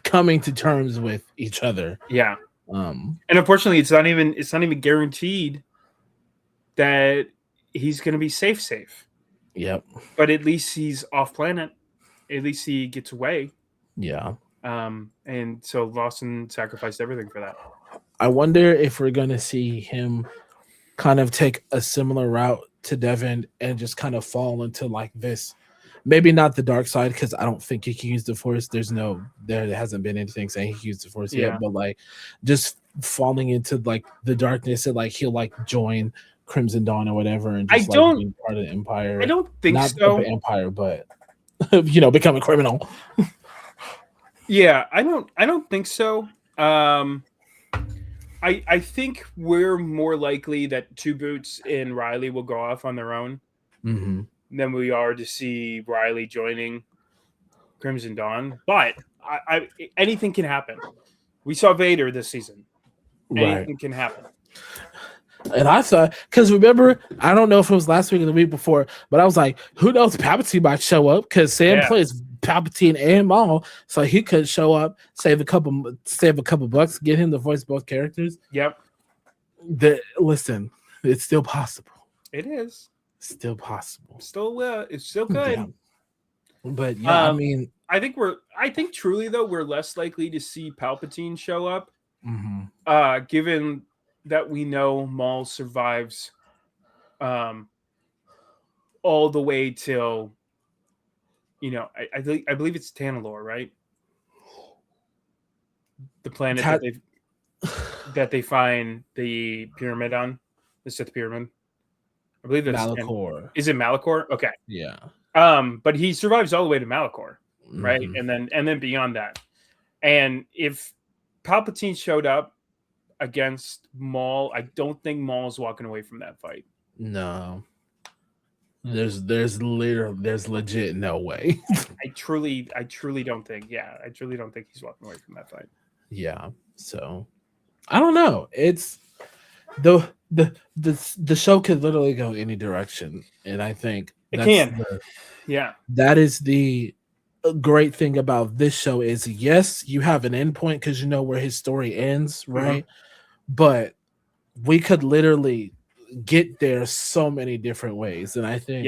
coming to terms with each other. Yeah. And unfortunately, it's not even guaranteed that he's going to be safe. Yep. But at least he's off planet. At least he gets away. Yeah. And so Lawson sacrificed everything for that. I wonder if we're going to see him kind of take a similar route to Devin and just kind of fall into like this. Maybe not the dark side, because I don't think he can use the Force. There hasn't been anything saying he can use the Force yet, but like just falling into like the darkness and like he'll like join Crimson Dawn or whatever and just being part of the Empire. I don't think not so. The Empire, but become a criminal. Yeah, I don't think so. I think we're more likely that Two Boots and Riley will go off on their own. Mm-hmm. Than we are to see Riley joining Crimson Dawn. But anything can happen. We saw Vader this season. Anything can happen. And I thought, because remember, I don't know if it was last week or the week before, but I was like, who knows, Palpatine might show up, because Sam plays Palpatine and Maul, so he could show up, save a couple bucks, get him to voice both characters. Yep. Listen, it's still possible. It is. Still possible. It's still good. Yeah. But yeah, I mean, I think truly though we're less likely to see Palpatine show up. Mm-hmm. Given that we know Maul survives all the way till I believe it's Tanalorr, right? The planet that they find the pyramid on, the Sith pyramid. I believe that's Malachor. Is it Malachor? Okay. Yeah. But he survives all the way to Malachor, right? Mm-hmm. And then beyond that. And if Palpatine showed up against Maul, I don't think Maul's walking away from that fight. No. There's legit no way. I truly don't think. Yeah, I truly don't think he's walking away from that fight. Yeah. So I don't know. It's the show could literally go any direction, and I think it can. That is the great thing about this show is yes, you have an endpoint because you know where his story ends, right? But we could literally get there so many different ways, and I think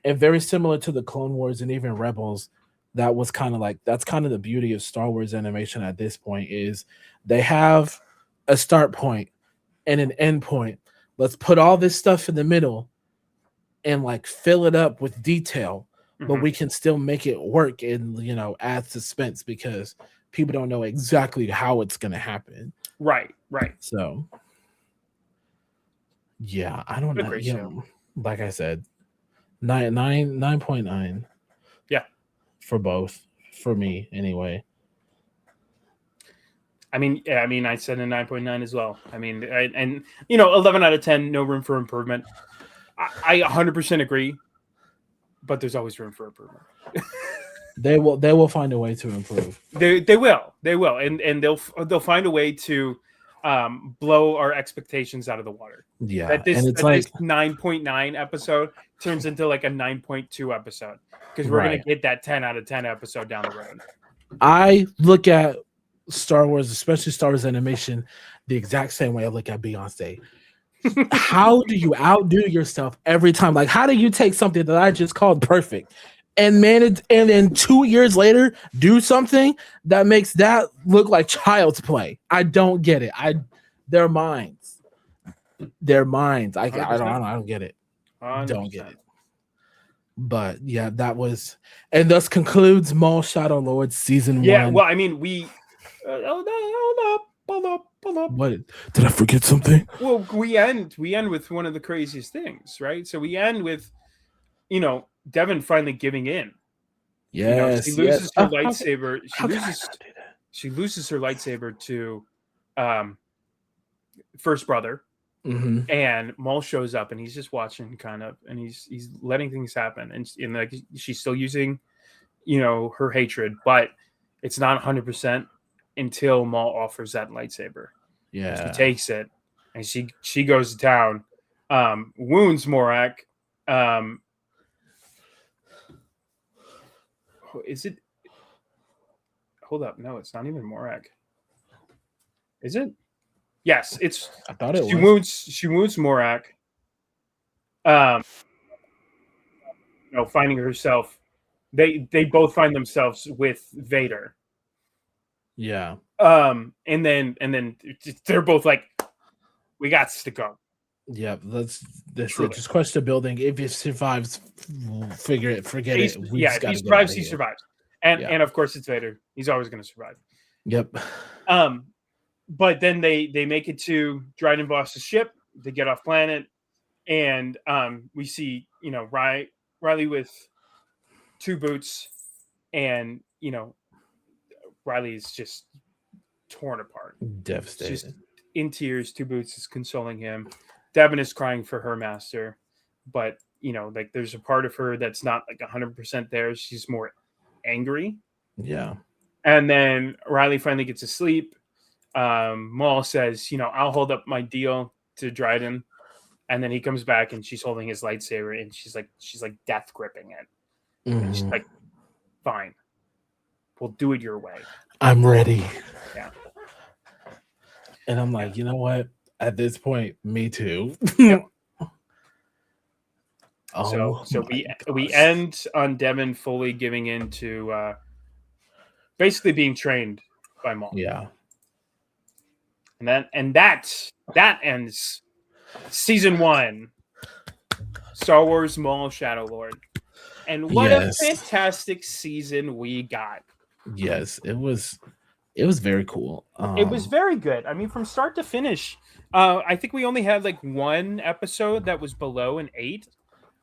and very similar to the Clone Wars and even Rebels, that was kind of like that's kind of the beauty of Star Wars animation at this point is they have a start point and an end point. Let's put all this stuff in the middle and like fill it up with detail, but we can still make it work and add suspense because people don't know exactly how it's going to happen. Right. So yeah, I don't know. Like I said, 9.9. Yeah, for both, for me anyway. I mean, I said a 9.9 as well. I mean, 11 out of 10, no room for improvement. I 100% agree, but there's always room for improvement. They will find a way to improve. They will, and they'll find a way to blow our expectations out of the water. Yeah, that this 9.9 episode turns into like a 9.2 episode because we're gonna get that 10 out of 10 episode down the road. I look at Star Wars, especially Star Wars animation, the exact same way I look at Beyonce. How do you outdo yourself every time? Like, how do you take something that I just called perfect and manage, and then 2 years later do something that makes that look like child's play? I don't get it. Their minds. I don't get it. 100%. Don't get it. But yeah, that was, and thus concludes Maul Shadow Lord season 1. Yeah, well, I mean, we hold up. What did I forget something? Well, we end with one of the craziest things, right? So we end with, Devin finally giving in. Yes, she loses her lightsaber. She loses her lightsaber to first brother. And Maul shows up and he's just watching kind of, and he's letting things happen, and like she's still using her hatred, but it's not 100% until Maul offers that lightsaber. Yeah, she takes it and she goes to town, wounds Morak. Is it, hold up, no, it's not even Morak, is it? Yes, it's. I thought it was. She wounds Morak. Finding herself, they both find themselves with Vader. Yeah. And then they're both like, we got to go. Yeah, let's just crush the building. If it survives, forget it. If he survives, he survives. And of course it's Vader. He's always going to survive. Yep. But then they make it to Dryden Voss's ship. They get off planet, and we see Riley with 2 boots, and Riley is just torn apart, devastated, just in tears. 2 boots is consoling him. Devin is crying for her master, but like there's a part of her that's not like 100% there. She's more angry. Yeah. And then Riley finally gets to sleep. Maul says, I'll hold up my deal to Dryden, and then he comes back and she's holding his lightsaber and she's like death gripping it. And she's like, fine, we'll do it your way. I'm ready. Yeah. And I'm like, you know what? At this point, me too. Yep. So we end on Devin fully giving in to basically being trained by Maul. Yeah. And that ends season 1, Star Wars Maul Shadow Lord. And what a fantastic season we got. Yes, it was very cool. It was very good. I mean, from start to finish, I think we only had like 1 episode that was below an 8.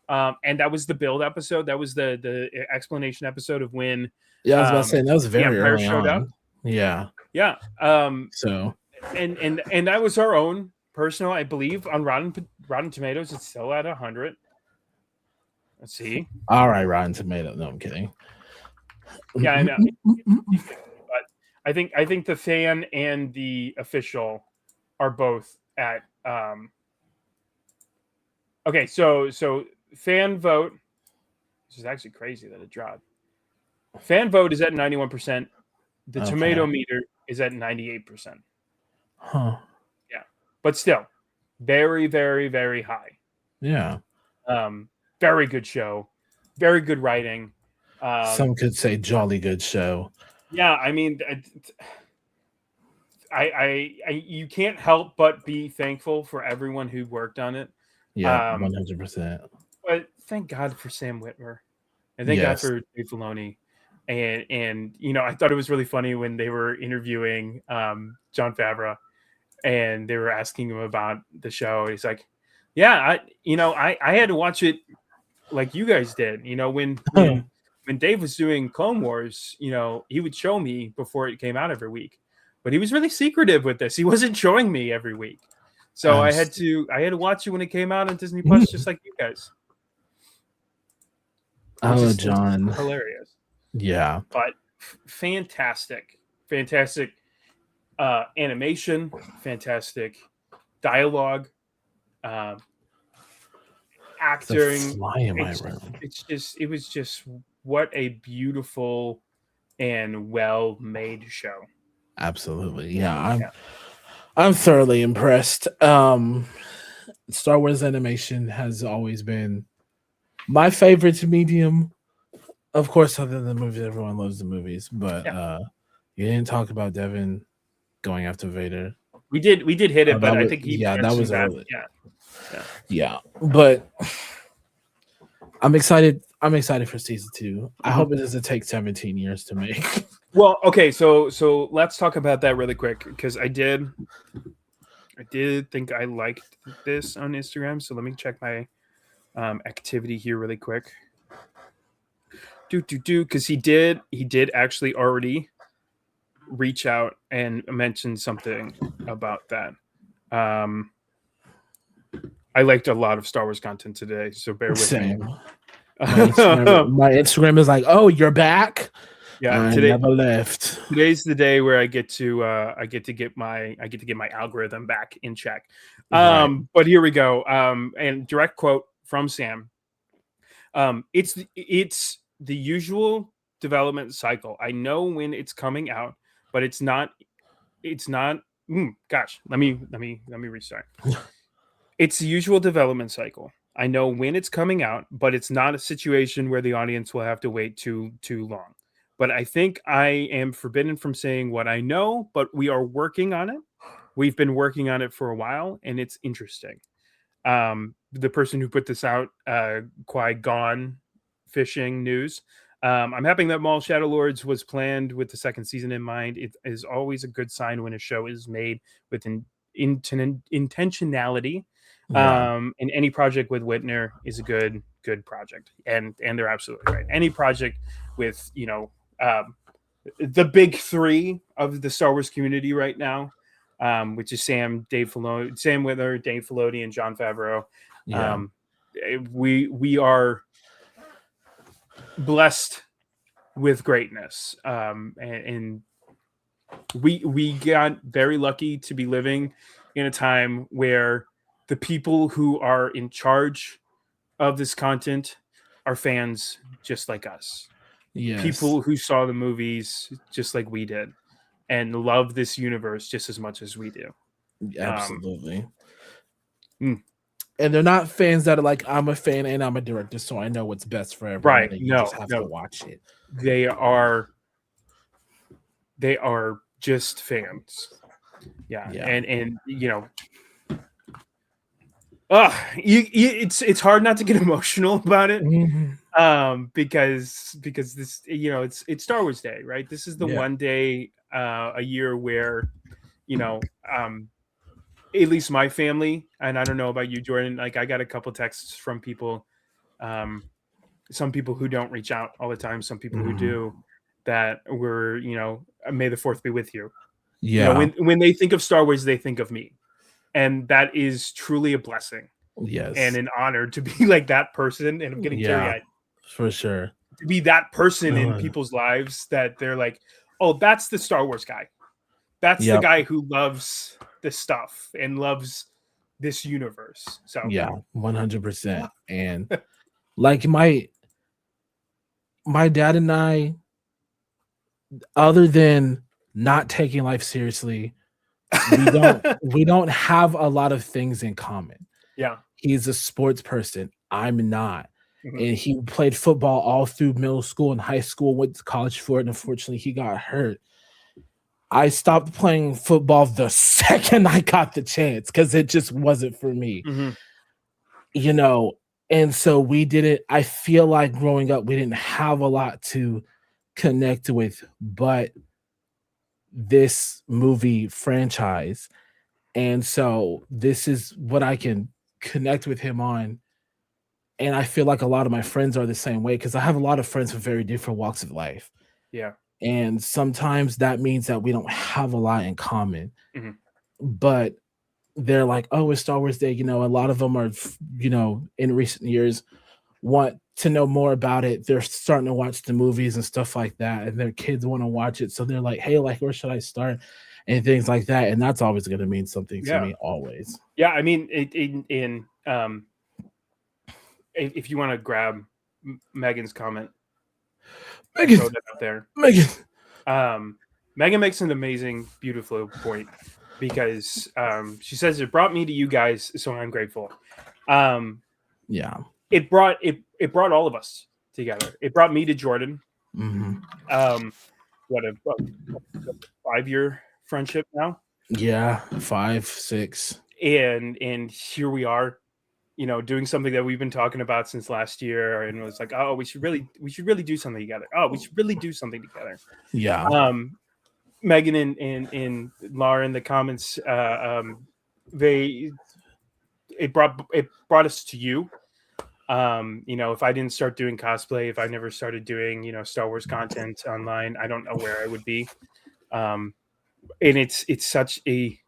And that was the build episode. That was the explanation episode of when. Yeah, I was about to say that was very early showed on. Up. Yeah. Yeah. So. And that was our own personal, I believe, on Rotten Tomatoes. It's still at 100. Let's see. All right, Rotten Tomatoes. No, I'm kidding. Yeah, I know. But I think the fan and the official are both at okay, so fan vote, which is actually crazy that it dropped. Fan vote is at 91%. The tomato meter is at 98%. Huh. Yeah. But still, very, very, very high. Yeah. Very good show. Very good writing. Some could say jolly good show. Yeah, I mean, I you can't help but be thankful for everyone who worked on it. Yeah, 100%. But thank God for Sam Witwer, and thank God for Dave Filoni. And you know, I thought it was really funny when they were interviewing Jon Favreau, and they were asking him about the show. He's like, "Yeah, I had to watch it like you guys did. You know, when Dave was doing Clone Wars, you know, he would show me before it came out every week, but he was really secretive with this. He wasn't showing me every week, so I had to watch it when it came out on Disney Plus, just like you guys." Oh, John, hilarious. Yeah, but fantastic animation, fantastic dialogue, acting. It was just what a beautiful and well-made show. Absolutely. Yeah, I'm thoroughly impressed. Star Wars animation has always been my favorite medium. Of course, other than the movies, everyone loves the movies, but you didn't talk about Devin going after Vader. We did hit it, but I think that was early. Yeah. But I'm excited. I'm excited for season 2. I hope it doesn't take 17 years to make. Well, okay, so let's talk about that really quick, because I did think I liked this on Instagram. So let me check my activity here really quick. Because he did actually already reach out and mention something about that. I liked a lot of Star Wars content today, so bear with me. My Instagram is like, "Oh, you're back." Yeah, today never left. Today's the day where I get to get my algorithm back in check. But here we go. And direct quote from Sam. It's the usual development cycle. I know when it's coming out, but it's not. Gosh, let me restart. It's the usual development cycle. I know when it's coming out, but it's not a situation where the audience will have to wait too long. But I think I am forbidden from saying what I know, but we are working on it. We've been working on it for a while, and it's interesting. The person who put this out, Qui-Gon Fishing News. I'm happy that Maul Shadow Lords was planned with the second season in mind. It is always a good sign when a show is made with intentionality. And any project with Whitner is a good project, and they're absolutely right. Any project with the big three of the Star Wars community right now, which is Sam Witwer, Dave Filoni, and Jon Favreau. We are blessed with greatness, and we got very lucky to be living in a time where the people who are in charge of this content are fans just like us. Yes. People who saw the movies just like we did and love this universe just as much as we do. Absolutely. And they're not fans that are like, I'm a fan and I'm a director, so I know what's best for everyone. Right. You just have to watch it. They are just fans. Yeah. And it's hard not to get emotional about it. Because this, it's Star Wars Day, right? This is the one day a year where, at least my family, and I don't know about you, Jordan, like I got a couple texts from people, some people who don't reach out all the time, some people who do, that were, may the 4th be with you. When they think of Star Wars, they think of me. And that is truly a blessing. Yes. And an honor to be like that person. And I'm getting teary-eyed. For sure. To be that person in people's lives that they're like, oh, that's the Star Wars guy. That's the guy who loves this stuff and loves this universe. So yeah, 100%. And like my dad and I, other than not taking life seriously, we don't have a lot of things in common. Yeah. He's a sports person. I'm not. Mhm. And he played football all through middle school and high school, went to college for it, and unfortunately he got hurt. I stopped playing football the second I got the chance because it just wasn't for me. Mhm. You know, and so we didn't. I feel like growing up, we didn't have a lot to connect with, but this movie franchise. And so this is what I can connect with him on. And I feel like a lot of my friends are the same way because I have a lot of friends from very different walks of life. Yeah. And sometimes that means that we don't have a lot in common. Mhm. But they're like, oh, it's Star Wars Day. You know, a lot of them are, you know, in recent years want to know more about it. They're starting to watch the movies and stuff like that. And their kids want to watch it. So they're like, hey, like, where should I start? And things like that. And that's always going to mean something to me, always. Yeah. I mean, if you want to grab Megan's comment, Megan, throw that up there. Megan makes an amazing, beautiful point because she says it brought me to you guys, so I'm grateful. Yeah, it brought all of us together. It brought me to Jordan. Mm-hmm. What a 5-year friendship now. Yeah, 5, 6, and here we are, you know, doing something that we've been talking about since last year, and it was like, oh, we should really do something together. Oh, we should really do something together. Yeah. Megan and Laura in the comments, it brought us to you. You know, if I didn't start doing cosplay, if I never started doing, you know, Star Wars content online, I don't know where I would be. And it's such a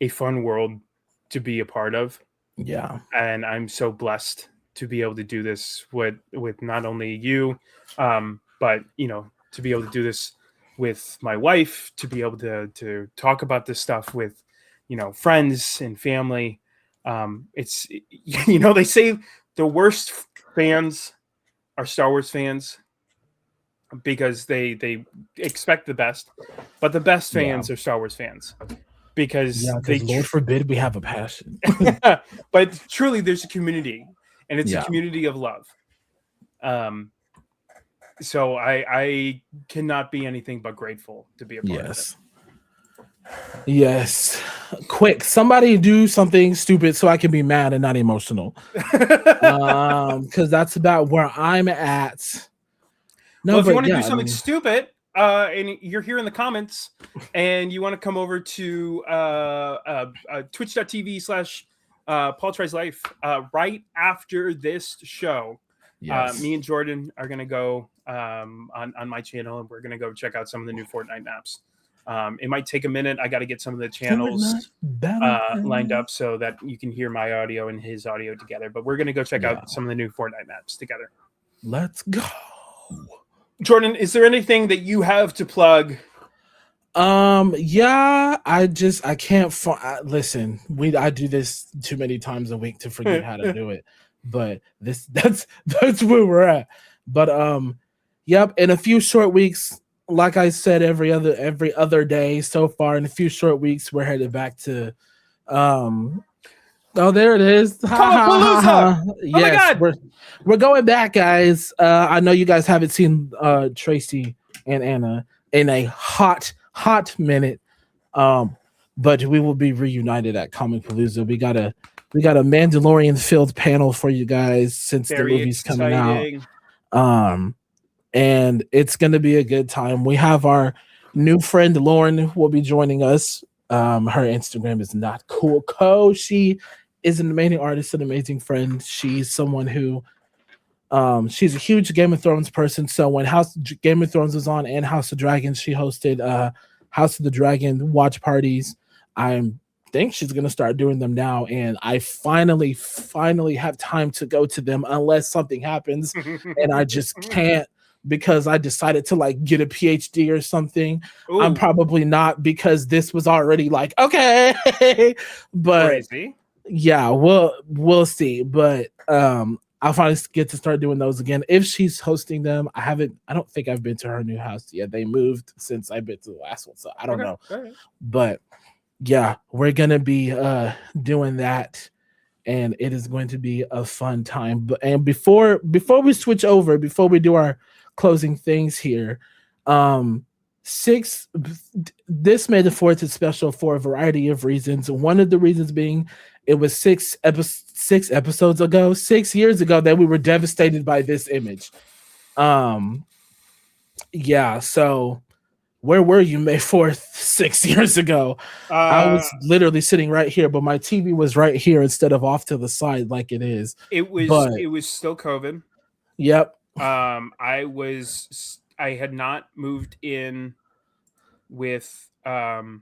fun world to be a part of. Yeah. And I'm so blessed to be able to do this with not only you, but, you know, to be able to do this with my wife, to be able to talk about this stuff with, you know, friends and family. It's, you know, they say the worst fans are Star Wars fans because they expect the best, but the best fans are Star Wars fans because Lord forbid we have a passion. But truly there's a community, and it's a community of love. So I cannot be anything but grateful to be a part of it. Yes. Quick, somebody do something stupid so I can be mad and not emotional. Because that's about where I'm at. No, well, if you want to do something stupid, and you're here in the comments, and you want to come over to twitch.tv/PaulTrysLife right after this show. Me and Jordan are gonna go on my channel, and we're gonna go check out some of the new Fortnite maps. It might take a minute. I got to get some of the channels lined up so that you can hear my audio and his audio together. But we're gonna go check out some of the new Fortnite maps together. Let's go. Jordan, is there anything that you have to plug? Yeah, I can't listen, I do this too many times a week to forget how to do it. But that's where we're at. But yep, in a few short weeks, like I said, every other day so far, in a few short weeks, we're headed back to oh, there it is. Oh yes, we're going back, guys. I know you guys haven't seen Tracy and Anna in a hot minute. But we will be reunited at Comic Palooza. We got a Mandalorian filled panel for you guys since the movie's coming out. And it's gonna be a good time. We have our new friend Lauren who will be joining us. Her Instagram is Not Cool Co. She is an amazing artist, an amazing friend. She's someone who she's a huge Game of Thrones person. So when Game of Thrones was on and House of Dragons, she hosted House of the Dragon watch parties. I think she's gonna start doing them now, and I finally have time to go to them unless something happens and I just can't. because I decided to like get a PhD or something. Ooh. I'm probably not, because this was already like, okay. But crazy. Yeah, we'll see. But I'll finally get to start doing those again if she's hosting them. I don't think I've been to her new house yet. They moved since I've been to the last one, so I don't know. Right. But yeah, we're gonna be doing that, and it is going to be a fun time. And before we switch over, before we do our closing things here, this May the 4th is special for a variety of reasons. One of the reasons being it was 6 episodes ago, 6 years ago, that we were devastated by this image. Yeah, so where were you May 4th 6 years ago? I was literally sitting right here, but my TV was right here instead of off to the side like it is. It was still COVID. Yep. I had not moved in with my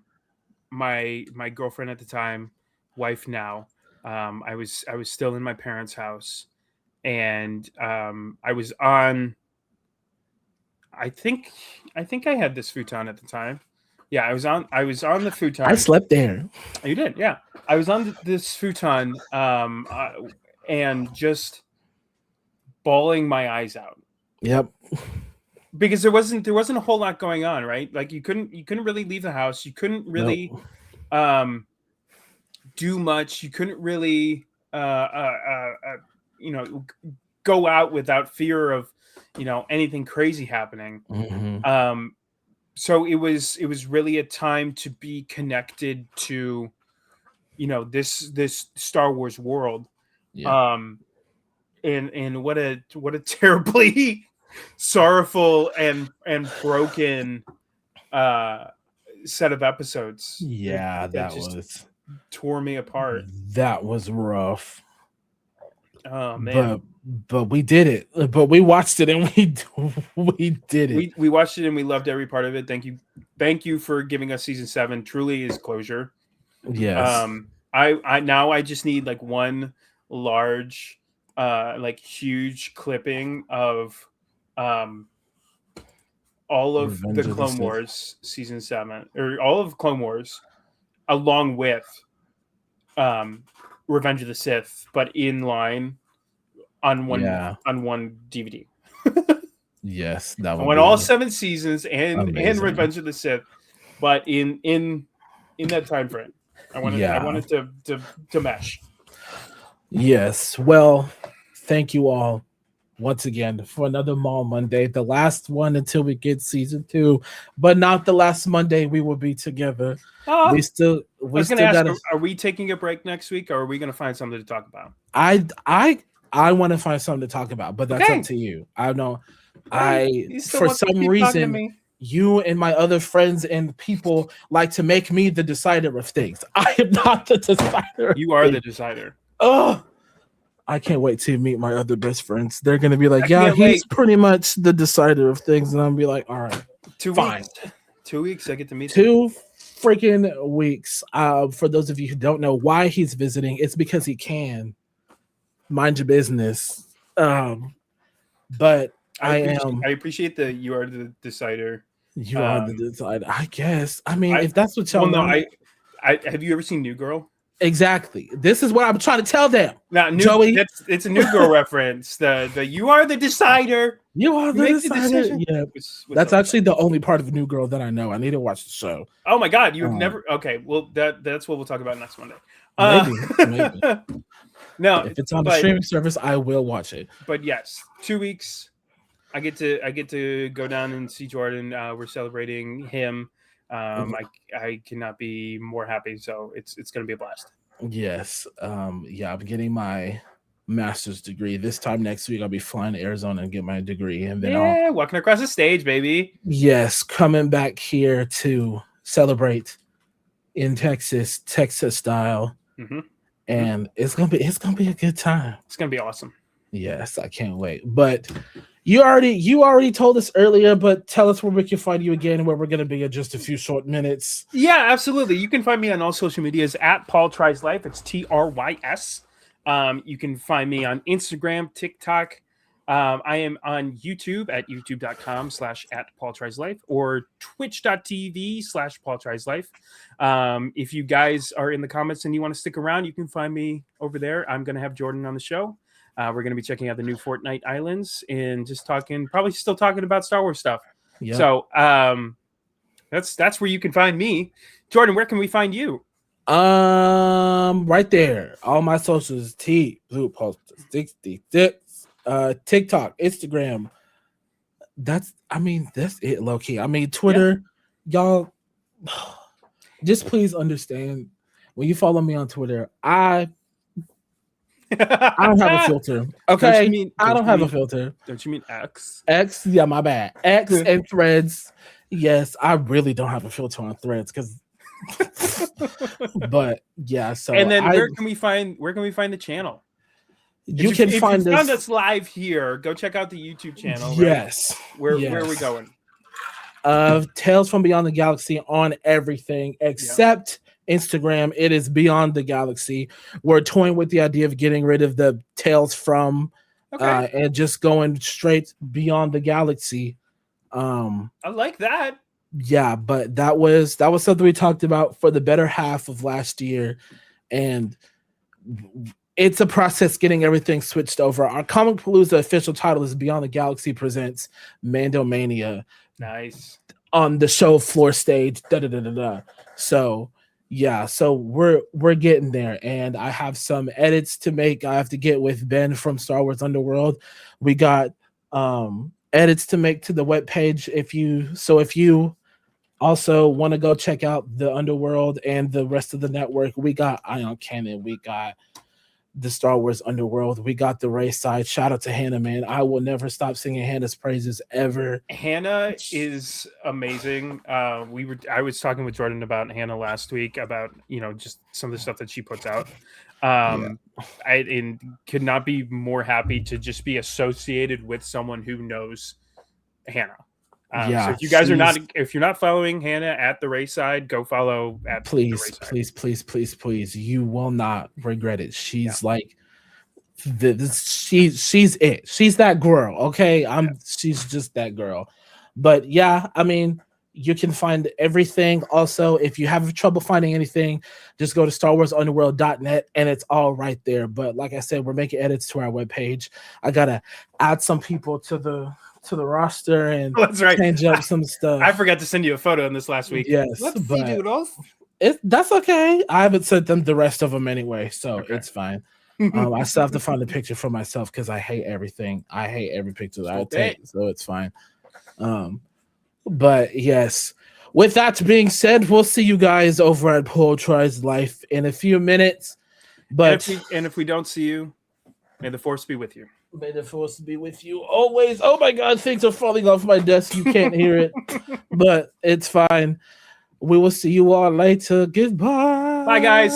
girlfriend at the time, wife now. I was still in my parents' house, and I was on. I think I had this futon at the time. Yeah, I was on the futon. I slept there. You did, yeah. I was on this futon, and just bawling my eyes out. Yep. Because there wasn't a whole lot going on, right? Like you couldn't really leave the house. You couldn't really do much. You couldn't really go out without fear of anything crazy happening. Mm-hmm. So it was really a time to be connected to this Star Wars world. Yeah. And what a terribly sorrowful and broken set of episodes. Yeah, that just tore me apart. That was rough. Oh man. But we did it. But we watched it and we did it. We watched it and we loved every part of it. Thank you for giving us season 7. Truly is closure. Yes. I just need like one large like huge clipping of all of the Clone Wars season 7, or all of Clone Wars, along with Revenge of the Sith, but in line on one DVD. Yes, that I want all 7 seasons and Revenge of the Sith, but in that time frame. I want it to mesh. Yes. Well, thank you all once again for another Maul Monday, the last one until we get season 2, but not the last Monday we will be together. Are we taking a break next week, or are we going to find something to talk about? I want to find something to talk about, but that's up to you. I know. For some reason, you and my other friends and people like to make me the decider of things. I am not the decider. You are the decider. Oh, I can't wait to meet my other best friends. They're gonna be like, yeah, he's pretty much the decider of things, and I'll be like, all right, 2 weeks. 2 weeks. I get to meet 2 freaking weeks. For those of you who don't know why he's visiting, it's because he can. Mind your business. But I appreciate that you are the decider. You are the decider, I guess. I mean, if that's what y'all want. I have you ever seen New Girl? Exactly. This is what I'm trying to tell them. Now, Joey, it's a New Girl reference. The you are the decider. You are the decider. Yeah, that's actually the only part of New Girl that I know. I need to watch the show. Oh my God, you've never? Okay, well that's what we'll talk about next Monday. Maybe. No, if it's on the streaming service, I will watch it. But yes, 2 weeks. I get to go down and see Jordan. We're celebrating him. I cannot be more happy. So it's going to be a blast. Yes. I'm getting my master's degree this time next week. I'll be flying to Arizona and get my degree, and then walking across the stage, baby. Yes, coming back here to celebrate in Texas style. Mm-hmm. And it's gonna be a good time. It's gonna be awesome. Yes, I can't wait. But you already told us earlier, but tell us where we can find you again, where we're gonna be in just a few short minutes. Yeah, absolutely. You can find me on all social medias at PaulTrysLife. It's TRYS. You can find me on Instagram, TikTok, I am on YouTube at youtube.com/@PaulTrysLife or twitch.tv/PaulTrysLife. If you guys are in the comments and you want to stick around, you can find me over there. I'm going to have Jordan on the show. We're going to be checking out the new Fortnite Islands and just probably still talking about Star Wars stuff. Yep. So that's where you can find me. Jordan, where can we find you? Right there. All my socials, Blue Pulse 66. TikTok, Instagram. That's it, low key. Twitter, y'all. Just please understand when you follow me on Twitter, I don't have a filter. Okay, I don't have a filter. Don't you mean X? X, yeah, my bad. X and Threads. Yes, I really don't have a filter on Threads because. But yeah, so and then where can we find the channel? If you found us live here, go check out the YouTube channel. Right? Yes. Where are we going? Tales from Beyond the Galaxy on everything except Instagram. It is Beyond the Galaxy. We're toying with the idea of getting rid of the Tales from and just going straight Beyond the Galaxy. I like that. Yeah, but that was something we talked about for the better half of last year, and it's a process getting everything switched over. Our Comic Palooza official title is Beyond the Galaxy Presents Mandomania. Nice. On the show floor stage. So yeah, so we're getting there, and I have some edits to make. I have to get with Ben from Star Wars Underworld. We got edits to make to the webpage. If you also want to go check out the Underworld and the rest of the network, we got Ion Cannon, we got the Star Wars Underworld, we got the Ray side. Shout out to Hannah, man. I will never stop singing Hannah's praises ever. Hannah is amazing. I was talking with Jordan about Hannah last week about just some of the stuff that she puts out. I could not be more happy to just be associated with someone who knows Hannah. So if you guys if you're not following Hannah at the Ray side, go follow at please. You will not regret it. She's like she's it. She's that girl. Okay. She's just that girl. But yeah, you can find everything. Also, if you have trouble finding anything, just go to StarWarsUnderworld.net and it's all right there. But like I said, we're making edits to our webpage. I gotta add some people to the roster and change up some stuff. I forgot to send you a photo in this last week. Yes, that's okay. I haven't sent them the rest of them anyway, so it's fine. I still have to find a picture for myself because I hate everything. I hate every picture that I take, so it's fine. But yes, with that being said, we'll see you guys over at PaulTrysLife in a few minutes. But if we don't see you, may the force be with you. May the force be with you always. Oh my God, things are falling off my desk. You can't hear it, but it's fine. We will see you all later. Goodbye. Bye, guys.